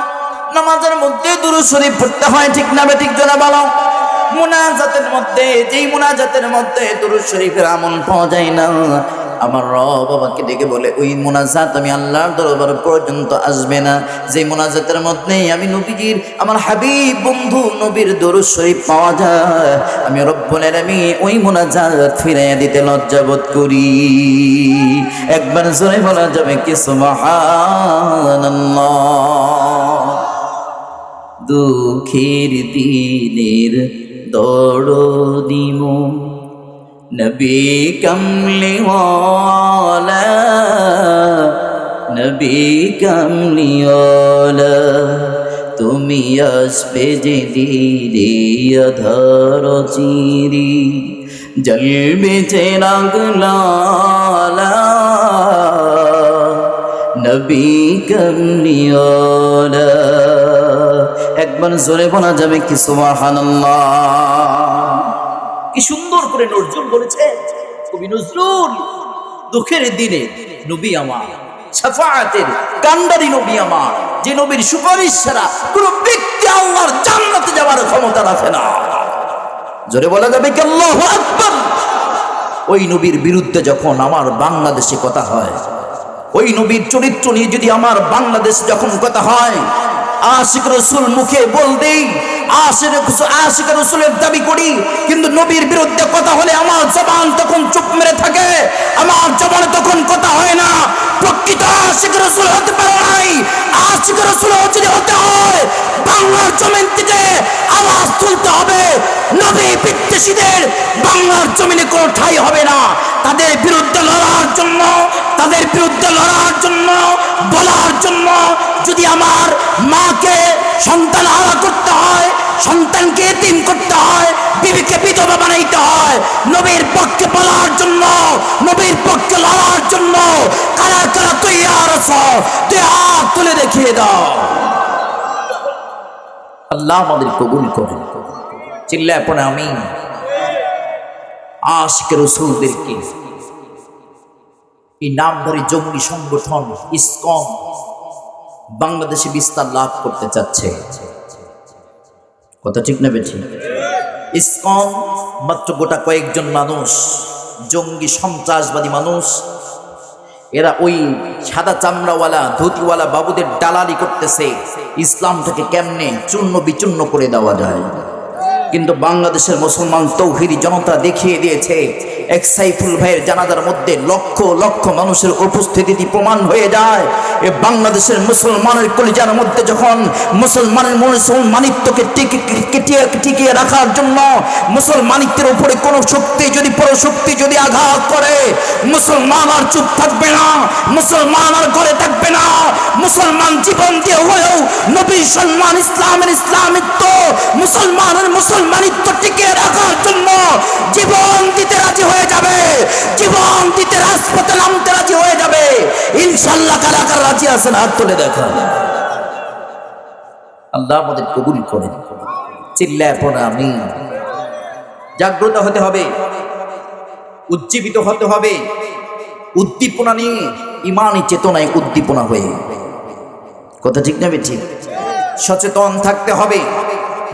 নামাজের মধ্যে দুরূদ শরীফ পড়তে হয়, ঠিক না ঠিক? জোরে বলো। মুনাজাতের মধ্যে, যেই মুনাজাতের মধ্যে দুরূদ শরীফের আমল পাওয়া যায় না, আমার রব আমাকে ডেকে বলে ওই মুনাজাত আমি আল্লাহর দরবার পর্যন্ত আসবে না। যে মুনাজাতের মধ্যে আমি নবীজির, আমার হাবিব বন্ধু নবীর দুরূদ শরীফ পাওয়া যায়, আমি রব্বুল আলামিন ওই মুনাজাত ফিরিয়ে দিতে লজ্জাবোধ করি। একবার জোরে বলা যাবে কি সুবহানাল্লাহ। দুঃখের দিনের দরদি মন নবী কামলিওয়ালা, নবী কামলিওয়ালা, তুমি আসবে যে দিলে আধার চিরি, জ্বলবে চিরাগ লালা, নবী কামলিওয়ালা। একবার জোরে বলা যাবে কি সুবহানাল্লাহ। কি সুন্দর করে নজরুল বলেছে, কবি নজরুল, দুঃখের দিনে নবী আমার, শাফাআতের কান্ডারি নবী আমার, যে নবীর সুপারিশ ছাড়া কোন ব্যক্তি আল্লাহর জান্নাতে যাওয়ার ক্ষমতা রাখে না। জোরে বলা যাবে কি আল্লাহু আকবার। ওই নবীর বিরুদ্ধে যখন আমার বাংলাদেশে কথা হয়, ওই নবীর চরিত্র নিয়ে যদি আমার বাংলাদেশে যখন কথা হয়, আশিক রসুল মুখে বল দেই, আশিক রসুলের দাবি করি, কিন্তু নবীর বিরুদ্ধে কথা হলে আমার জবান তখন চুপ মেরে থাকে, আমার জবানে তখন কথা হয় না। প্রকৃত আশিক রসুল হতে পারে নাই। আশিক রসুল যদি হতে হয়, বাংলার জমিন থেকে আওয়াজ তুলতে হবে। নবী বিদ্বেষীদের বাংলার জমিনে কোনো ঠাঁই হবে না। তাদের বিরুদ্ধে লড়ার জন্য, তাদের বিরুদ্ধে লড়ার জন্য, বলার জন্য, যদি আমার মাকে সন্তান হারা করতে হয়, সন্তানকে এতিম করতে হয়, বিবিকে বিধবা বানাইতে হয়, নবীর পক্ষে বলার জন্য, নবীর পক্ষে লড়ার জন্য কারা কারা তৈয়ার আছো? তুই হাত তুলে দেখিয়ে দাও। আল্লাহ আমাদের কবুল করেন। চিল্লায় পড়ে আমিন। আশিক রাসূলদেরকে এই নামধারী জঙ্গি সংগঠন ইসকন বাংলাদেশে বিস্তার লাভ করতে চাচ্ছে। কথা ঠিক না বেঠি? ইসকন মাত্র গোটা কয়েকজন মানুষ, জঙ্গি সন্ত্রাসবাদী মানুষ, এরা ওই সাদা চামড়াওয়ালা ধুতিওয়ালা বাবুদের দালালি করতেছে ইসলামটাকে কেমনে চূর্ণ বিচূর্ণ করে দেওয়া যায়। কিন্তু বাংলাদেশের মুসলমান তৌহিদি জনতা দেখিয়ে দিয়েছে, এক সাইফুল ভাইয়ের জানাজার মধ্যে লক্ষ লক্ষ মানুষের উপস্থিতি প্রমাণ হয়ে যায়। এ বাংলাদেশের মুসলমানের কলিজার মধ্যে যখন মুসলমানের মুসলমানিত্বকে টিকিয়ে রাখার জন্য মুসলমানিত্বের উপরে কোনো শক্তি যদি পরশক্তি যদি আঘাত করে, মুসলমান আর চুপ থাকবে না, মুসলমান আর ঘরে থাকবে না। মুসলমান জীবন দিয়ে হলেও নবীর সম্মান, ইসলামের ইসলামিত্ব, মুসলমানের মুসলমানিত্ব টিকিয়ে রাখার জন্য জীবন দিতে রাজি হয়ে যাবে, জীবন দিতে রাজপথে নামতে রাজি হয়ে যাবে। ইনশাআল্লাহ কারা কারা রাজি আছেন হাত তুলে দেখা। আল্লাহ আমাদের কবুল করেন। চিল্লায় পড়া আমিন। জাগ্রত হতে হবে, উজ্জীবিত হতে হবে, উদ্দীপনা নিয়ে, ইমানি চেতনায় উদ্দীপনা হয়ে। কথা ঠিক না ঠিক? সচেতন থাকতে হবে।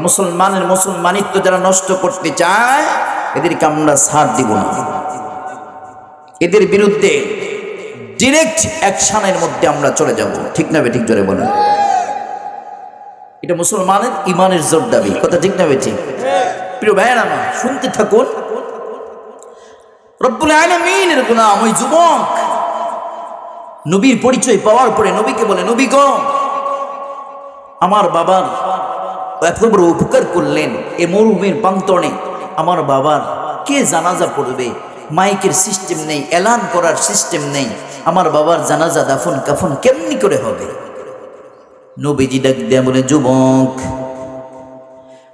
মুসলমানের মুসলমানিত্ব যারা নষ্ট করতে চায়, এদেরকে আমরা ছাড় দিব না। এদের বিরুদ্ধে ডিরেক্ট অ্যাকশনের মধ্যে আমরা চলে যাব। ঠিক না ঠিক? জোরে বলেন। এটা মুসলমানের ইমানের জোর দাবি। কথা ঠিক না ঠিক? প্রিয় ভাইয়েরা আমার, শুনতে থাকুন। রব্বুল আলামিনের গোলাম ওই যুবক নবীর পরিচয় পাওয়ার পরে নবীকে বলে, নবী গো, আমার বাবার এত বড় উপকার করলেন, এ মরুভূমির প্রান্তরে আমার বাবার কে জানাজা পড়বে? মাইকের সিস্টেম নেই, এলান করার সিস্টেম নেই, আমার বাবার জানাজা দাফন কাফন কেমনি করে হবে? নবীজি ডাক দেয়া বলে, যুবক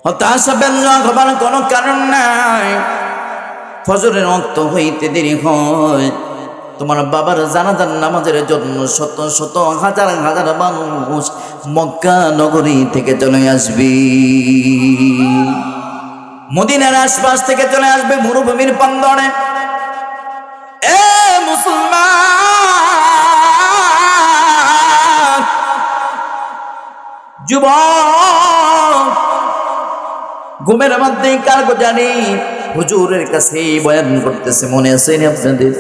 হতাশা ব্যঞ্জক হবার কোনো কারণ নাই। ফজরের রক্ত হইতে দেরি হয়, তোমার বাবার জানাজার নামাজের জন্য শত শত হাজার হাজার মানুষ মক্কা নগরী থেকে চলে আসবে, মদিনার আশপাশ থেকে চলে আসবে মরুভূমির প্রান্তরে। এ মুসলমান যুবক, ঘুমের মধ্যে কার জানি হুজুরের কাছে বয়ান করতেছে, মনে আছে আপনাদের?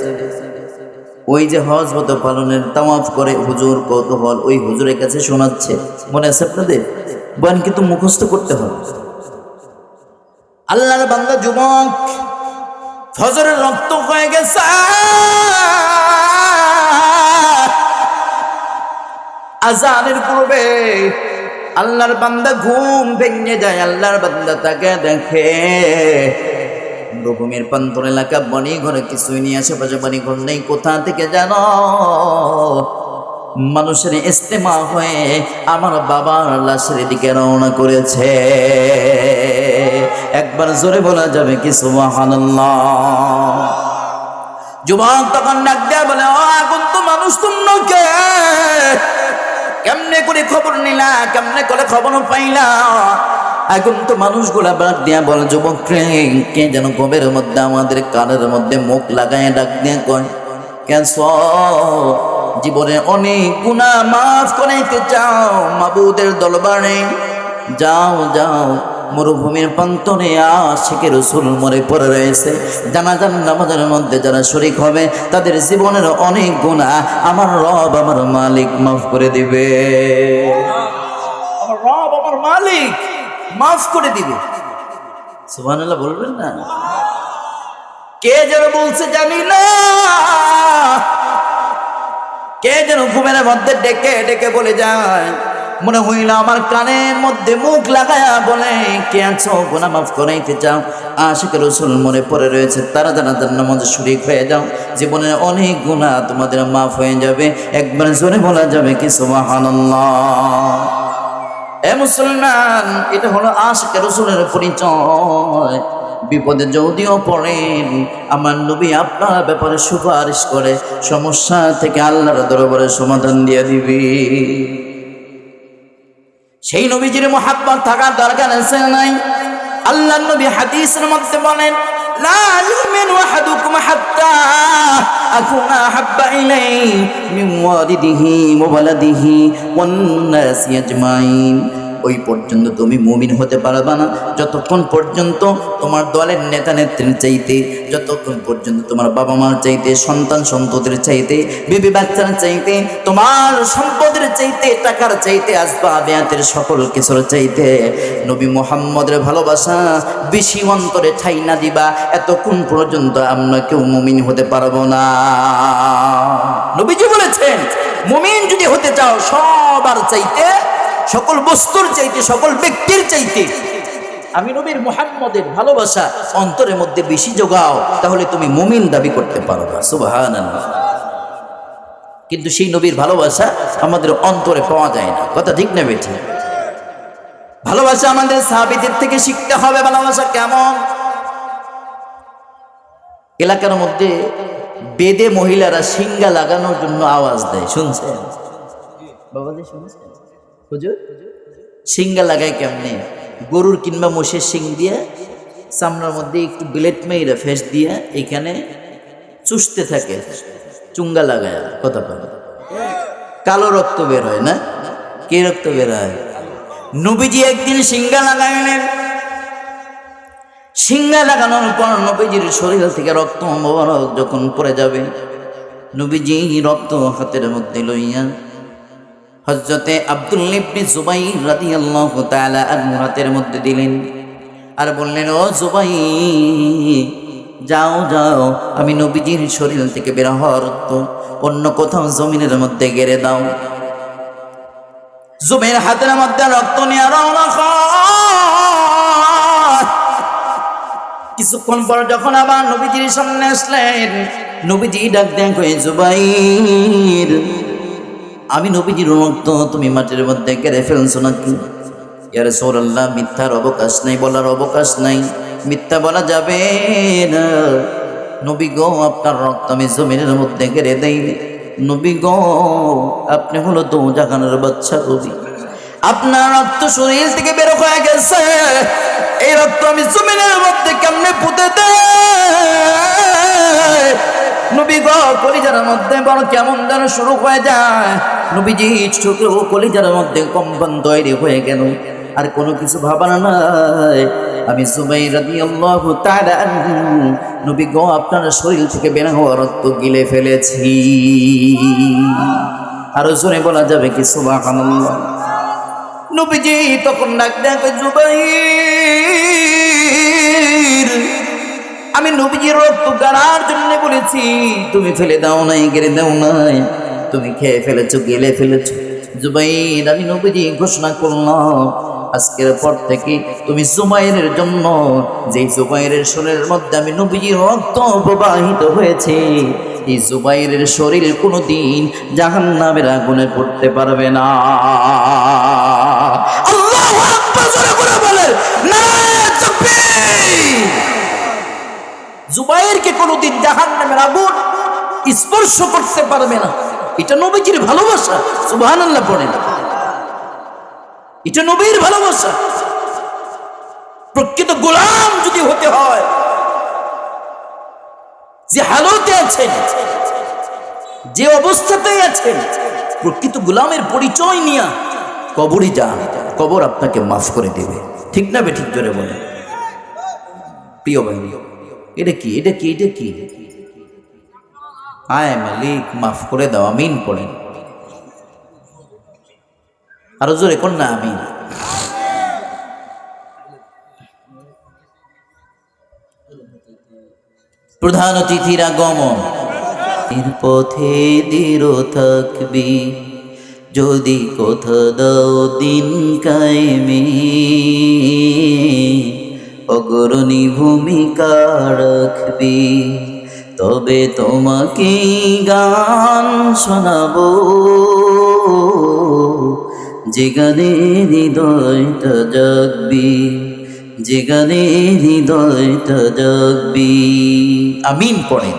ওই যে হজ মত পালনের তাওয়াফ করে হুজুর কৌতূহল, ওই হুজুরের কাছে শোনাচ্ছে, মনে আছে আপনাদের? বয়ান কিন্তু মুখস্থ করতে হবে। আল্লাহর বান্দা যুবক, ফজরের রক্ত হয়ে গেছে, আজানের পূর্বে আল্লাহর বান্দা ঘুম ভেঙে যায়। আল্লাহর বান্দা তাকে দেখে মরুভূমির প্রান্তর এলাকা, বাড়ি ঘরে কিছুই নিয়ে, আশেপাশে বাড়ি ঘর নেই। কোথা থেকে জানো? মানুষের ইস্তেমা হয়ে আমার বাবার লাশের দিকে রওনা করেছে। একবার জোরে বলা যাবে কি সুবহানাল্লাহ? যুবক তখন ডাক দেয়া বলে, ও এখন তো মানুষ, তোমরা কে? কেমনে করে খবর নিলা? কেমনে করে খবর পাইলা? এখন তো মানুষগুলা ডাক দিয়া বলে, যুবক কে যেন গবের মধ্যে আমাদের কানের মধ্যে মুখ লাগায় ডাক দিয়া কয়, কেন জীবনে অনেক গুনাহ মাফ করাইতে চাও? মাবুদের দরবারে যাও, যাও। মরুভূমির প্রান্তরে আশিকে রাসূল মরে পড়ে রয়েছে, জানাজার নামাজের মধ্যে যারা শরীক হবে তাদের জীবনের অনেক গুনাহ আমার রব, আমার মালিক মাফ করে দিবে। আমার রব, আমার মালিক মাফ করে দিবে। সুবহানাল্লাহ বলবেন না? কে যেন বলছে জানি না, কে যেন ঘুমের মধ্যে ডেকে ডেকে বলে যায়, মনে হইল আমার কানের মধ্যে মুখ লাগায়া বলে, কে আছো? গুনাহ মাফ করাইতে চাও? আশিকে রাসূল মরে পড়ে রয়েছে, তারা জানাজার নামাজে শরীক হয়ে যাও, জীবনের অনেক গুনাহ তোমাদের মাফ হয়ে যাবে। একবার জোরে বলা যাবে কি সুবহানাল্লাহ? এ মুসলমান, এটা হলো আশিকে রাসূলের পরিচয়। বিপদে যদিও পড়েন, আমার নবী আপনার ব্যাপারে সুপারিশ করে সমস্যা থেকে আল্লাহর দরবারে সমাধান দিয়ে দিবি। সেই নবীজির মুহাব্বত থাকার দরকার আছে নাই? আল্লাহর নবী হাদিসের মধ্যে বলেন, লা ইউমিনু আহাদুকুম হাত্তা আকুনা হাব্বা ইলাইহি মিন ওয়ালিদিহি ওয়া ওয়ালাদিহি ওয়ান নাসি আজমাইন। ওই পর্যন্ত তুমি মুমিন হতে পারবা না যতক্ষণ পর্যন্ত তোমার দলের নেতা নেত্রীর চাইতে, যতক্ষণ পর্যন্ত তোমার বাবা মার চাইতে, সন্তান সন্ততির চাইতে, বিবি বাচ্চার চাইতে, তোমার সম্পদের চাইতে, টাকার চাইতে, আসবাবের সকল কিছুর চাইতে নবী মুহাম্মদের ভালোবাসা বেশি অন্তরে ঠাই না দিবা, এতক্ষণ পর্যন্ত আমরা কেউ মুমিন হতে পারবো না। নবীজি বলেছেন, মুমিন যদি হতে চাও সবার চাইতে, সকল বস্তুর চাইতে, সকল ব্যক্তির চাইতে আমি নবীর মুহাম্মদের ভালোবাসা অন্তরের মধ্যে বেশি যোগাও, তাহলে তুমি মুমিন দাবি করতে পারবা। সুবহানাল্লাহ। কিন্তু সেই নবীর ভালোবাসা আমাদের অন্তরে পাওয়া যায় না, কথা ঠিক না বেঠিক? ভালোবাসা আমাদের সাহাবীদের থেকে শিখতে হবে। ভালোবাসা কেমন? এলাকার মধ্যে বেদে মহিলারা সিঙ্গা লাগানোর জন্য আওয়াজ দেয়, শুনছেন বাবাজি? শুনছেন? হুজুর সিঙ্গা লাগায় কেমনে? গরুর কিংবা মোষের শিং দিয়ে চামড়ার মধ্যে একটু ব্লেড মেয়েরা ফেস দিয়ে এখানে চুষতে থাকে, চুঙ্গা লাগায়, কথা বলে, কালো রক্ত বের হয় না? কে রক্ত বের হয়? নবীজি একদিন সিঙ্গা লাগাইলেন। সিঙ্গা লাগানোর পর নবীজির শরীর থেকে রক্ত মোবারক যখন পড়ে যাবে, নবীজি রক্ত হাতের মধ্যে লইয়া হযরতে আব্দুল্লাহ ইবনে জুবাইর রাদিয়াল্লাহু তাআলা আনহু হাতের মধ্যে দিলেন আর বললেন, ও জুবাইর, যাও যাও, আমি নবীজির শরীর থেকে বের হওয়ার রক্ত অন্য কোথাও জমিনের মধ্যে গেড়ে দাও। জুবাইর হাতের মধ্যে রক্ত নিয়ে রওনা হয়। কিছুক্ষণ পর যখন আবার নবীজির সামনে আসলেন, নবীজি ডাক দেন কই, জুবাইর, আমি নবীজির রক্ত তুমি মাটির মধ্যে গেড়ে ফেলছো নাকি? ইয়া রাসূলুল্লাহ, মিথ্যার অবকাশ নাই, বলার অবকাশ নাই, মিথ্যা বলা যাবে না। নবী গো, আপনার রক্ত আমি জমিনের মধ্যে গেড়ে দেইনি। নবী গো, আপনি হলো দোজাখানের বাচ্চা নবী, আপনার রক্ত শরীর থেকে বের হয়ে গেছে, এই রক্ত আমি জমিনের মধ্যে কেমনে পুঁতে দেই? নবী গো, কলিজার মধ্যে বড় কেমন যেন শুরু হয়ে যায়। নবীজি চোখে ও কলিজার মধ্যে কম্পন তৈরি হয়ে গেল, আর কোনো কিছু ভাবার নাই। আমি জুবাইর রাদিয়াল্লাহু তাআলা আনহু, নবী গো, আপনার শরীর থেকে বের হওয়া রক্ত গিলে ফেলেছি। আরো জোরে বলা যাবে কি সুবহানাল্লাহ? নবীজি তখন ডাক দেন, জুবাইর, আমি নবীজির রক্ত গাড়ার জন্য বলেছি, তুমি ফেলে দাও নাই, গেড়ে দাও নাই, তুমি খেয়ে ফেলেছো, গেলে ফেলেছো। জুবাইর, আমি নবীজি ঘোষণা করলাম, আজকের পর থেকে তুমি জুবাইরের জন্য, যেই জুবাইরের শরীরের মধ্যে আমি নবীজির রক্ত প্রবাহিত হয়েছে, এই জুবাইরের শরীর কোনোদিন জাহান্নামের আগুনে পড়তে পারবে না। আল্লাহু আকবার, জোরে করে বলেন নারায়ে তাকবীর। জুবাইরকে কোনোদিন জাহান্নামের আগুন স্পর্শ করতে পারবে না। এটা নবীজির ভালোবাসা, সুবহানাল্লাহ পড়েন। এটা নবীর ভালোবাসা। প্রকৃত গোলাম যদি হতে হয়, যে হালতে আছেন, যে অবস্থাতেই আছেন, প্রকৃত গোলামের পরিচয় নিয়ে কবরে যান, কবর আপনাকে মাফ করে দেবে। ঠিক না বে ঠিক? জোরে বলে প্রিয় ভাই, এটা কি, এটা কি, এটা কি? আয় মালিক, মাফ করে দাও, আমিন পড়েন। আরো জোরে কোন না, আমিন। প্রধান অতিথির আগমন, এর পথে দৃঢ় থাকবি, যদি কথা দাও দিন কায়েমে, অগ্রণী ভূমিকা রাখবি, তবে তোমাকে গান শোনাবো, যে গানে হৃদয়টা জাগবি, যে গানে হৃদয়টা জাগবি। আমিন পড়েন।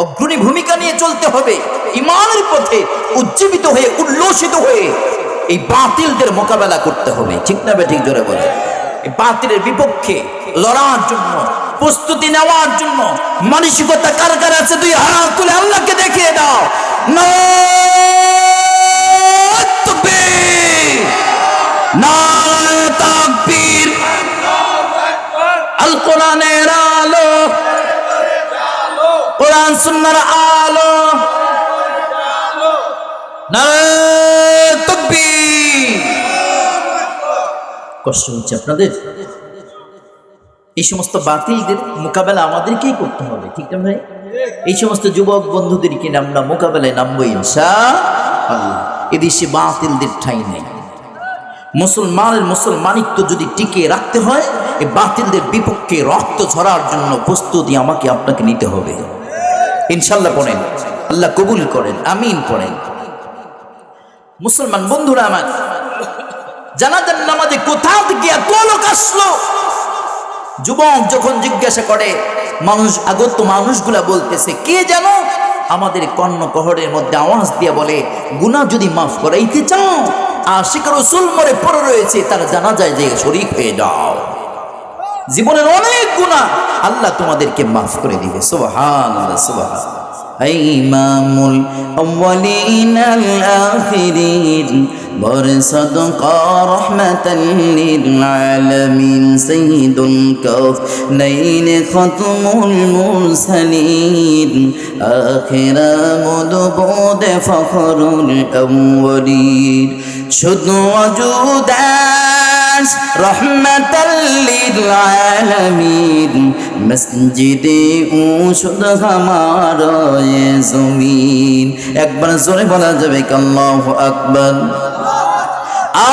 অগ্রণী ভূমিকা নিয়ে চলতে হবে, ইমানের পথে উজ্জীবিত হয়ে, উল্লসিত হয়ে এই বাতিলদের মোকাবেলা করতে হবে। ঠিক না বে ঠিক? জোরে বলে। এই বাতিলের বিপক্ষে লড়ার জন্য, প্রস্তুতি নেওয়ার জন্য মানসিকতা কার কার আছে? দুই হাত তুলে আল্লাহকে দেখিয়ে দাও। নারায়ে তাকবীর, নারায়ে তাকবীর। আল কোরআনের আলো, কোরআন সুন্নাহর আলো, নারায়ে তাকবীর। কষ্ট হচ্ছে আপনাদের? এই সমস্ত বাতিলদের মোকাবেলা আমাদেরকেই করতে হবে। ঠিক না ভাই? এই সমস্ত যুবক বন্ধুদেরকে আমরা মোকাবেলায় নামবো ইনশাআল্লাহ। এদেশে বাতিলদের ঠাঁই নেই। মুসলমানের মুসলমানিত্ব যদি টিকিয়ে রাখতে হয়, এই বাতিলদের বিপক্ষে রক্ত ঝরার জন্য প্রস্তুতি আমাকে আপনাকে নিতে হবে ইনশাআল্লাহ পড়েন। আল্লাহ কবুল করেন, আমিন পড়েন। মুসলমান বন্ধুরা আমার, জানাজার নামাজে কোথা থেকে এত লোক আসলো? যুবক যখন জিজ্ঞাসা করে, মানুষ আগত মানুষগুলা বলতেছে, কে যেন আমাদের কর্ণকহরের মধ্যে আওয়াজ দিয়ে বলে, গুনাহ যদি মাফ করাইতে চাও, আশিক রাসূল মরে পড়ে রয়েছে, তার জানাজায় যে শরীক হয়ে যাও, জীবনের অনেক গুনাহ আল্লাহ তোমাদেরকে মাফ করে দিবে। সুবহানাল্লাহ, সুবহানাল্লাহ। ইমামুল আউয়ালিন আল আখিরিন বরসাদকা রাহমাতাল লিল আলামিন সাইয়্যিদুল কাউনাইন খাতমুল মুরসালিন আখিরা মুদবুদ ফখরুল আউয়ালিন শুধু ওয়াজুদান الناس رحمة للعالمين مسجد উশুদ हमारा ये ज़मीन একবার জোরে বলা যাবে কি আল্লাহু আকবার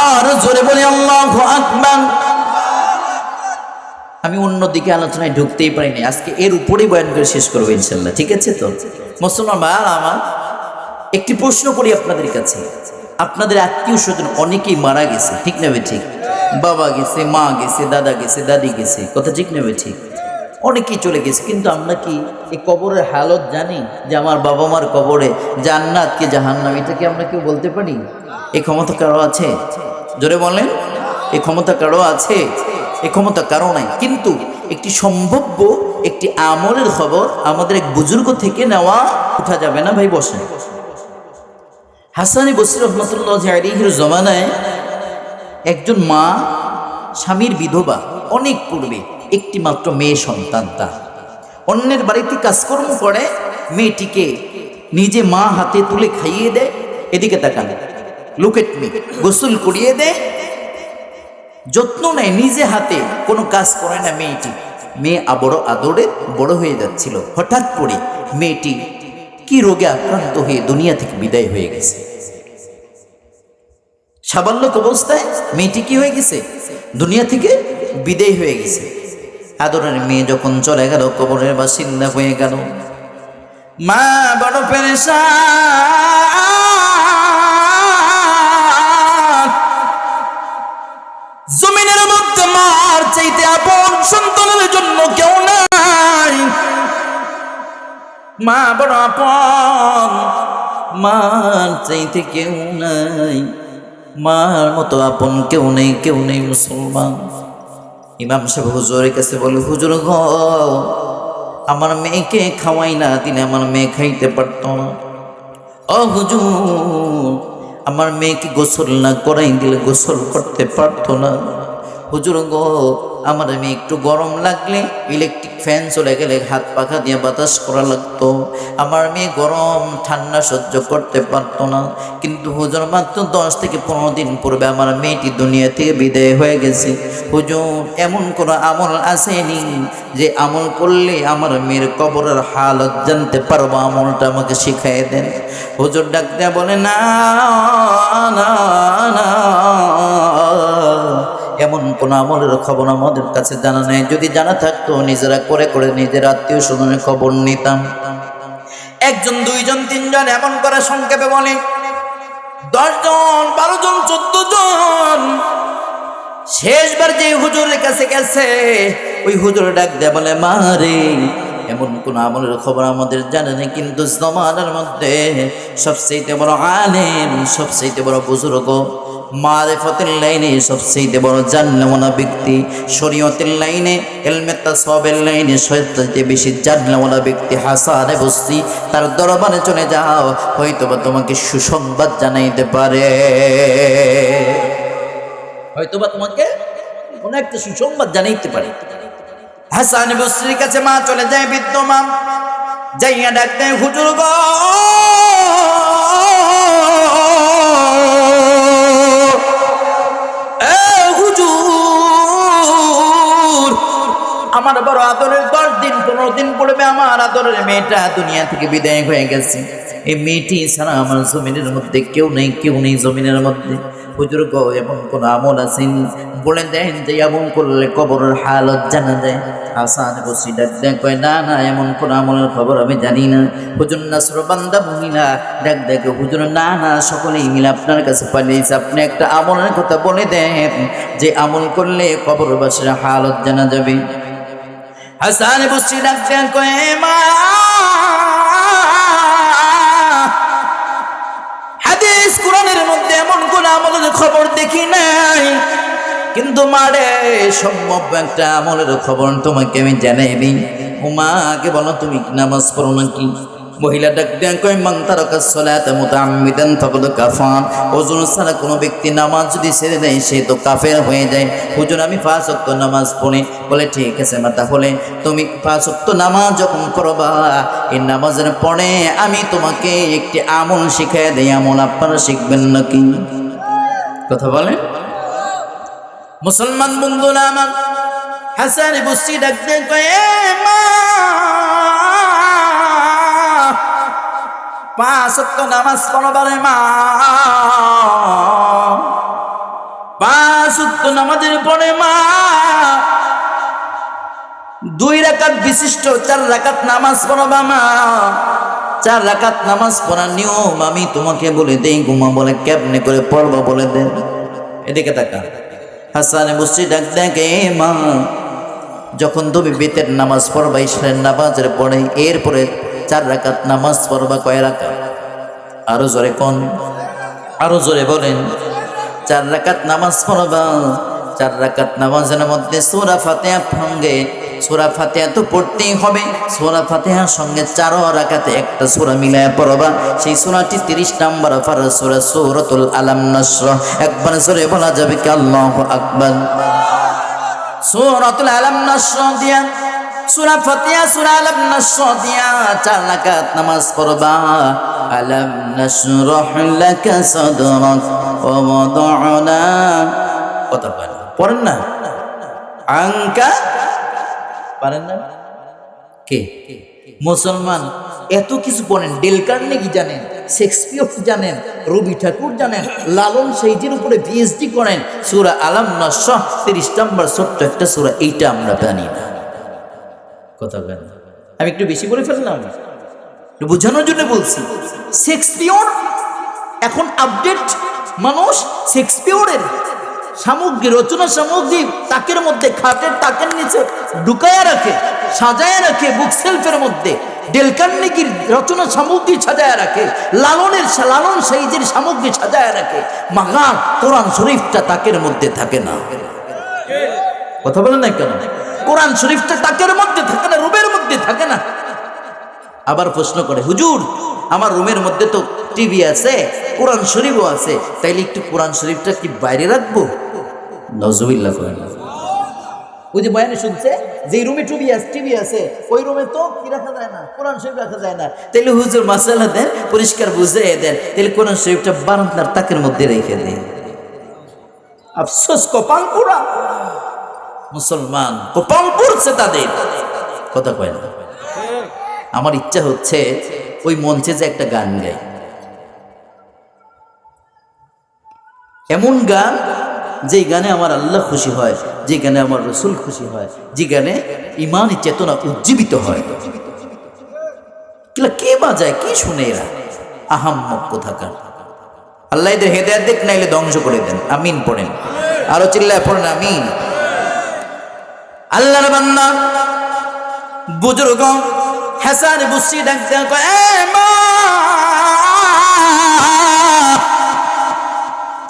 আর জোরে বলি আল্লাহু আকবার আমি অন্যদিকে আলোচনায় ঢুকতেই পারিনি আজকে এর উপরেই বয়ান করে শেষ করবো ইনশাআল্লাহ ঠিক আছে তো মুসলমান ভাই আমার একটি প্রশ্ন করি আপনাদের কাছে আপনাদের আত্মীয় স্বজন অনেকেই মারা গেছে ঠিক না ঠিক বাবা গেছে মা গেছে দাদা গেছে দাদি গেছে কথা ঠিক না ঠিক অনেকেই চলে গেছে কিন্তু আমরা কি এই কবরের হালত জানি যে আমার বাবা মার কবরে জান্নাত কি জাহান্নাম এটা কি আমরা কেউ বলতে পারি এই ক্ষমতা কারো আছে জোরে বলেন এই ক্ষমতা কারো আছে এই ক্ষমতা কারো নাই কিন্তু একটি সম্ভাব্য একটি আমলের খবর আমাদের এক বুজুর্গ থেকে নেওয়া উঠা যাবে না ভাই বসেন হাসান বসরি রহমতুল্লাহ আলাইহির জমানায় একজন মা স্বামীর বিধবা অনেক পূর্বে একটি মাত্র মেয়ে সন্তান তার অন্যের বাড়িতে কাজকর্ম করে মেয়েটিকে নিজে মা হাতে তুলে খাইয়ে দেয় এদিকে তাকান লুক এট মি গোসল করিয়ে দেয় যত্ন নেয় নিজে হাতে কোনো কাজ করে না মেয়েটি মেয়ে বড় আদরে বড় হয়ে যাচ্ছিল হঠাৎ করে মেয়েটি কি রোগে আক্রান্ত হয়ে দুনিয়া থেকে বিদায় হয়ে গেছে সাবাল্যক অবস্থায় মেয়েটি কি হয়ে গেছে দুনিয়া থেকে বিদায় হয়ে গেছে আদরের মেয়ে যখন চলে গেল কবরের বাসিন্দা হয়ে গেল মা বড় পেরেশান জমিনের মধ্যে মার চাইতে আপন সন্তানের জন্য কেউ নাই মা বড় আপন মার চাইতে কেউ নাই মার মতো আপন কেউ নেই মুসলমান ইমাম সাহেব হুজুরের কাছে বলে হুজুর গো আমার মেয়েকে খাওয়াই না দিলে আমার মেয়ে খাইতে পারত না ও হুজুর আমার মেয়েকে গোসল না করাই দিলে গোসল করতে পারতো না হুজুর গো আমার মেয়ে একটু গরম লাগলে ইলেকট্রিক ফ্যান চলে গেলে হাত পাখা দিয়ে বাতাস করা লাগতো আমার মেয়ে গরম ঠান্ডা সহ্য করতে পারতো না কিন্তু হুজুর মাত্র 10 থেকে 15 দিন পূর্বে আমার মেয়েটি দুনিয়া থেকে বিদায় হয়ে গেছে হুজুর এমন কোনো আমল আসেনি যে আমল করলে আমার মেয়ের কবরের হালত জানতে পারবো আমলটা আমাকে শিখাই দেন হুজুর ডাক দেয়া বলে না না না এমন কোন আমলের খবর আমাদের কাছে জানা নেই যদি জানা থাকতো নিজেরা করে করে নিজের আত্মীয় স্বজনের খবর নিতাম একজন দুইজন তিনজন এমন করে সংক্ষেপে বলে 10 জন 12 জন 14 জন শেষবার যে হুজুরের কাছে গেছে ওই হুজুর ডাক দেয়া বলে মা রে এমন কোন আমলের খবর আমাদের জানা নেই কিন্তু জমানার মধ্যে সবচেয়ে বড় আলেম সবচেয়ে বড় বুজুর্গ মারিফতের লাইনে সবচেয়ে বড় জানলেওয়ালা ব্যক্তি শরীয়তের লাইনে ইলমে তাসাউফের লাইনে সবচেয়ে বেশি জানলেওয়ালা ব্যক্তি হাসান বসরি তার দরবারে চলে যাও হয়তোবা তোমাকে সুসংবাদ জানাইতে পারে হয়তোবা তোমাকে কোন একটা সুসংবাদ জানাইতে পারে হাসান বসরির কাছে মা চলে যায় বৃদ্ধ মা যাইয়া ডাক দেয় হুজুর গো আমার বড় আদরের 10 দিন 15 দিন পড়বে আমার আদরের মেয়েটা দুনিয়া থেকে বিদায় হয়ে গেছে এই মেয়েটি ছাড়া আমার জমিনের মধ্যে কেউ নেই জমিনের মধ্যে হুজুর গো এমন কোন আমল আছেন বলে দেন যে এমন করলে কবরের হালত জানা যায় হাসান বসরি ডাক দেয় কয় না না এমন কোন আমলের খবর আমি জানি না হুজুর নাসর বান্দা মহিলা ডাক দেখে হুজুর না না সকলেই মিলে আপনার কাছে পালিয়েছে আপনি একটা আমলের কথা বলে দেন যে আমল করলে কবরবাসীর হালত জানা যাবে হাসান বসরি ডাক দেয় কয় মা হাদিস কোরআনের মধ্যে এমন কোন আমলের খবর দেখি নাই কিন্তু মারে সম্ভব একটা আমলের খবর তোমাকে আমি জানাই দিই উমাকে বলো তুমি নামাজ পড়ো নাকি মহিলা ডাক দেন কয় মান তারাকা সালাতা মুতাআম্মিদান ফাকাদ কাফার ওযু ছাড়া কোনো ব্যক্তি নামাজ যদি ছেড়ে দেয় সে তো কাফের হয়ে যায় হুজুর আমি 5 ওয়াক্ত নামাজ পড়ি বলে ঠিক আছে মা তাহলে তুমি 5 ওয়াক্ত নামাজ যখন পড়বা এই নামাজের পরে আমি তোমাকে একটি আমল শিখিয়ে দেই আমল আপনারা শিখবেন নাকি কথা বলেন মুসলমান বন্ধুরা আমার, হাসান বসরি ডাকতে কয়, এ মা, 5 ওয়াক্ত নামাজ পড়বারে মা, 5 ওয়াক্ত নামাজের পরে মা 2 রাকাত বিশিষ্ট 4 রাকাত নামাজ পড়বা মা। 4 রাকাত নামাজ পড়ার নিয়ম আমি তোমাকে বলে দেই, ঘুমা বলে কেমনে করে পড়বা বলে দেন। এদিকে তাকা। হাসান বসরি ডাক দেখে, মা যখন তুমি বেতের নামাজ পড়বা ইশরার নামাজের পরে, এরপরে 4 রাকাত নামাজ পড়বা, কয় রাকাত? আরো জোরে কোন, আরো জোরে বলেন। 4 রাকাত নামাজ পড়বা। 4 রাকাত নামাজের মধ্যে সূরা ফাতিহা সঙ্গে, সূরা ফাতিহা তো পড়তেই হবে, সূরা ফাতিহার সঙ্গে 4 রাকাতে একটা সূরা মিলায়া পড়বা। সেই সূরাটি 30 নম্বর পারা সূরা সূরাতুল আলাম নাসর। একবার জোরে বলা যাবে কি আল্লাহু আকবার। সূরাতুল আলাম নাসর দিয়া, সূরা ফাতিহা সূরা আলাম নাসর দিয়া 4 রাকাত নামাজ পড়বা। আলাম নাশরাহ লাকা সাদরাক ওয়া ওয়াদা'না, কথা বলেন, পড়েন না? আনকা, পারেন না? কে মুসলমান এত কিছু পড়েন? ডেল কার্নেগি জানেন, শেক্সপিয়র জানেন, রবি ঠাকুর জানেন, লালন সাইজির উপরে পিএইচডি করেন। সূরা আলাম নাশরাহ 30 নম্বর ছোট্ট একটা সূরা, এইটা আমরা জানি না। কথা বলেন, আমি একটু বেশি বলে ফেললাম, একটু বোঝানোর জন্য বলছি। শেক্সপিয়র এখন আপডেট মানুষ, শেক্সপিয়রের সামগ্রী, রচনা সামগ্রী তাকের মধ্যে, খাটের তাকের নিচে ঢুকায়া রাখে, সাজায় রাখে, বুক সেলফের মধ্যে। ডেল কার্নেগির রচনা সামগ্রী সাজায় রাখে, লালন সাইজের সামগ্রী সাজায় রাখে। মাগার কোরআন শরীফটা তাকের মধ্যে থাকে না। কথা বলেন না কেন? কোরআন শরীফটা তাকের মধ্যে থাকে না, রুমের মধ্যে থাকে না। আবার প্রশ্ন করে, হুজুর আমার রুমের মধ্যে তো টিভি আছে, কোরআন শরীফও আছে, তাইলে একটু কোরআন শরীফটা কি বাইরে রাখবো? নাউজুবিল্লাহ করেন। ওই যে বয়ানে শুনছে যে রুমে টিভি আছে, ওই রুমে তো কি রাখা যায় না, কোরআন শরীফ রাখা যায় না। তাইলে হুজুর মাসালা দেন, পরিষ্কার বুঝিয়ে দেন, তাইলে কোরআন শরীফটা বারান্দার তাকের মধ্যে রেখে দেন। আফসোস, কপাল পুরা মুসলমান, কপাল পুরছে তাদের। কথা কয় না? আমার ইচ্ছা হচ্ছে ওই মঞ্চে যে একটা গান গাই, এমন গান যে গানে আমার আল্লাহ খুশি হয়, যে গানে আমার রসুল খুশি হয়, যে গানে ইমানি চেতনা উজ্জীবিত হয়। কে বাজায়, কি শুনে এরা? আহাম্মক কোথাকার। আল্লাহ এদের হেদায়েত দেখ, নাইলে ধ্বংস করে দেন। আমিন পড়েন, আরো চিল্লায় পড়েন আমিন। আল্লাহর বান্দা বুজুর্গ হাসান বসরি ডাকতে কয়, এ মা,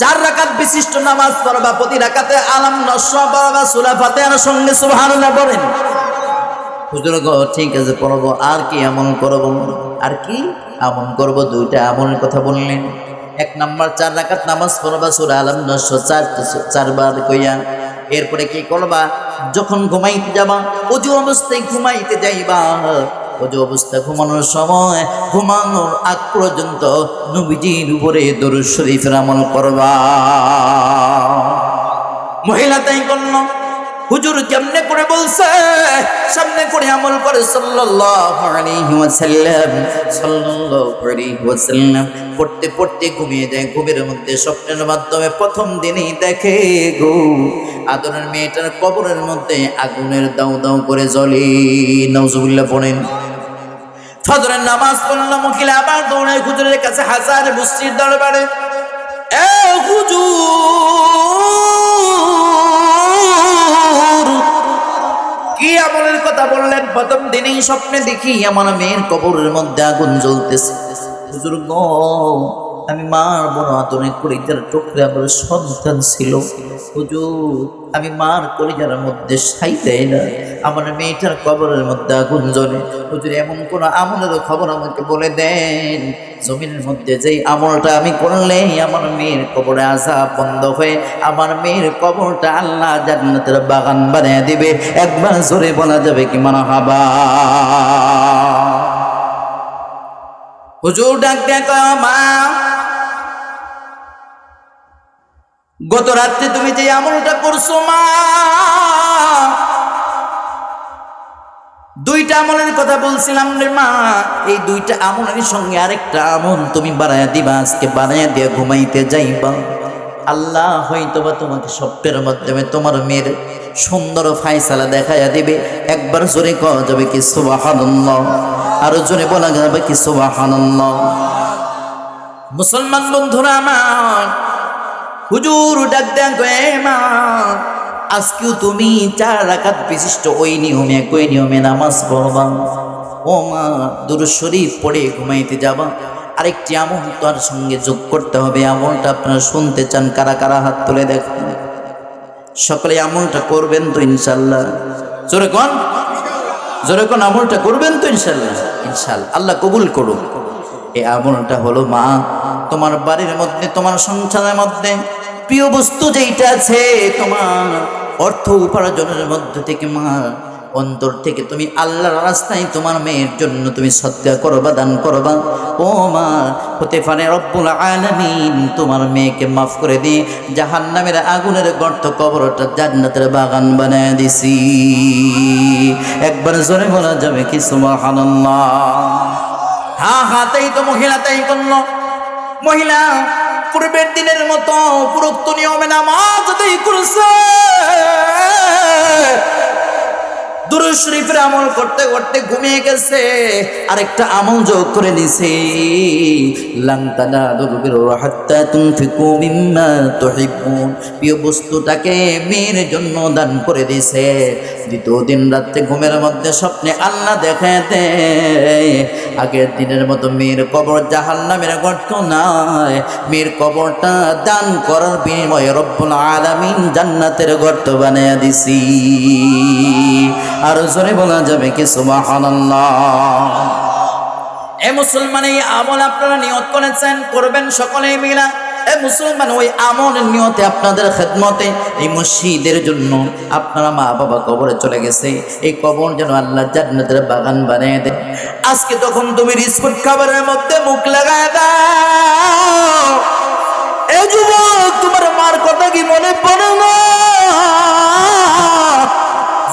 4 রাকাত বিশিষ্ট নামাজ পড়বা, প্রতি রাকাতে আলাম নাশরাহ পড়বা, সূরা ফাতিহার সঙ্গে সুবহানাল্লাহ পড়েন। বুজুর্গ ঠিক আছে পড়বো, আর কি আমল করব? আর কি আমল করব? 2টা আমলের কথা বললেন। 1 নাম্বার 4 রাকাত নামাজ পড়বা, সূরা আলাম নাশরাহ 4 বার কইয়া। এরপরে কি করবা? যখন ঘুমাইতে যাবা, ওযু অবস্থায় ঘুমাইতে যাইবা, ওযু অবস্থা ঘুমানোর সময়, ঘুমানোর আগ পর্যন্ত নবীজির উপরে দরুদ শরীফের আমল করবা। মহিলা তাই করল। হুজুর কেমনে করে বলছে? সামনে করে আমল করে সাল্লাল্লাহু আলাইহি ওয়াসাল্লাম, সাল্লাল্লাহু আলাইহি ওয়াসাল্লাম। পড়তে পড়তে ঘুমিয়ে যায়। ঘুমের মধ্যে স্বপ্নের মাধ্যমে প্রথম দিনই দেখে গো, আদরের মেয়েটার কবরের মধ্যে আগুনের দাউ দাউ করে জ্বলে। নাউজুবিল্লাহ পড়েন। ফজরের নামাজ পড়লাম, মহিলা আবার দৌড়ায় হুজুরের কাছে, হাসান বসরির দরবারে। এ হুজুর, কি আমলের কথা বললেন? প্রথম দিনেই স্বপ্নে দেখি আমার মেয়ের কবরের মধ্যে আগুন জ্বলতেছে। হুজুর গো, আমি মার বড় আদরে কলিজার টুকরে আমার সন্তান ছিল। হুজুর, আমি মার কলিজার মধ্যে ছাই দেয় না, আমার মেয়েটার কবরের মধ্যে আগুন জ্বলে। হুজুর, এমন কোন আমলের খবর আমাকে বলে দেন, জমিনের মধ্যে যেই আমলটা আমি করলে আমার মেয়ের কবরে আযাব বন্ধ হয়ে আমার মেয়ের কবরটা আল্লাহ জান্নাতের বাগান বানিয়ে দিবে। একবার জোরে বলা যাবে কি মারহাবা? হুজুর ডাক দেয়, মা গত রাত্রে তুমি যে আমলটা করছো মা, দুইটা আমলের কথা বলছিলাম রে মা, এই দুইটা আমলের সঙ্গে আরেকটা আমল তুমি বানায়া দিবা, আজকে বানায়া দিয়ে ঘুমাইতে যাইবা। আল্লাহ হয়তোবা তোমাকে স্বপ্নের মাধ্যমে তোমার মেয়ের সুন্দর ফায়সালা দেখাইয়া দিবে। একবার জোরে কওয়া যাবে কি সুবহানাল্লাহ, আরো জোরে বলা যাবে কি সুবহানাল্লাহ। মুসলমান বন্ধুরা আমার, হুজুর ডাক দেন গে মা, আজকেও তুমি 4 রাকাত বিশিষ্ট ওই নিয়মে একই নিয়মে নামাজ পড়বা। ও মা, দুরূদ শরীফ পড়ে ঘুমাইতে যাবা। আরেকটি আমল তার সঙ্গে যোগ করতে হবে। আমলটা আপনারা শুনতে চান? কারা কারা হাত তুলে দেখুন। সকলে আমলটা করবেন তো ইনশাল্লাহ? জোরে কোন, জোরে কোন, আমলটা করবেন তো ইনশাল্লাহ? ইনশাল্লাহ, আল্লাহ কবুল করুন। এই আমলটা হলো মা, তোমার বাড়ির মধ্যে, তোমার সংসারের মধ্যে প্রিয় বস্তু যেইটা আছে, তোমার অর্থ উপার্জনের মধ্যে থেকে মা, অন্তর থেকে তুমি আল্লাহর রাস্তায় তোমার মেয়ের জন্য তুমি সদকা করবা, দান করবা। ও মা, হতে পারে রব্বুল আলামিন তোমার মেয়েকে মাফ করে দিয়ে জাহান্নামের আগুনের গর্ত কবরটা জান্নাতের বাগান বানায় দিছি। একবার জোরে বলা যাবে কি সুবহানাল্লাহ। হ্যাঁ হ্যাঁ, তাই তো মহিলা তাই করলো। মহিলা পূর্বের দিনের মতো উপরোক্ত নিয়মে নামাজ আদায় করেছে, দুরূদ শরীফের আমল করতে করতে ঘুমিয়ে গেছে। আরেকটা আমল যোগ করে নিছে, লান তানালুল বিররা হাত্তা তুনফিকু মিম্মা তুহিব্বুন। প্রিয় বস্তুটাকে মেয়ের জন্য দান করে দিছে। দ্বিতীয় দিন রাতে ঘুমের মধ্যে স্বপ্নে আল্লাহ দেখায় দেয়, আগের দিনের মতো মেয়ের কবর জাহান্নামের গর্ত নাই, মেয়ের কবরটা দান করার বিনিময়ে রব্বুল আলামিন জান্নাতের গর্ত বানায়া দিছি। আর জোরে বলা যাবে কি সুবহানাল্লাহ। এ মুসলমান, এই আমল আপনারা নিয়ত করেছেন, করবেন সকলে মিলা। এ মুসলমান, ওই আমলের নিয়তে আপনাদের খেদমতে এই মসজিদের জন্য আপনারা মা বাবা কবরে চলে গেছে, এই কবর যেন আল্লাহ জান্নাতের বাগান বানিয়ে দেয়। আজকে তখন তুমি রিজকুর খাবারের মধ্যে মুখ লাগায় দাও। এ যুবক, তোমার মার কথা কি মনে পড়ে না?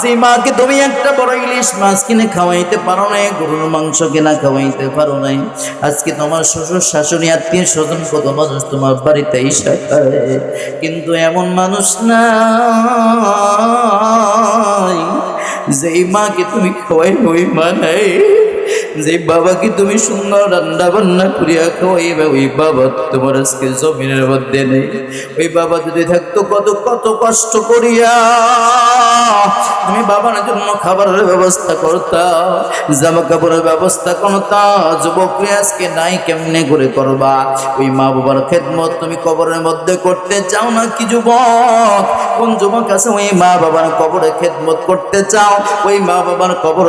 যে মাকে তুমি একটা বড় ইলিশ মাছ কিনে খাওয়াইতে পারো নাই, গরুর মাংস কিনা খাওয়াইতে পারো নাই, আজকে তোমার শ্বশুর শাশুড়ি আত্মীয় স্বজন কত মানুষ তোমার বাড়িতে এসে খায়, কিন্তু এমন মানুষ নাই যেই মাকে তুমি খাওয়াই ওই মা নাই, যে বাবাকে তুমি সুন্দর রান্না বান্না করিয়া খাওয়াইবে ওই বাবা তোমার আজকে জমিনের মধ্যে নেই। ওই বাবা যদি থাকতো কত কত কষ্ট করিয়া তুমি বাবার জন্য খাবারের ব্যবস্থা করতা, জামা কাপড়ের ব্যবস্থা করতা। যুবকরে আজকে নাই, কেমনে করে করবা? ওই মা বাবার খেদমত তুমি কবরের মধ্যে করতে চাও না কি যুবক? কোন যুবক আছে ওই মা বাবার কবরে খেদমত করতে চাও? ওই মা বাবার কবর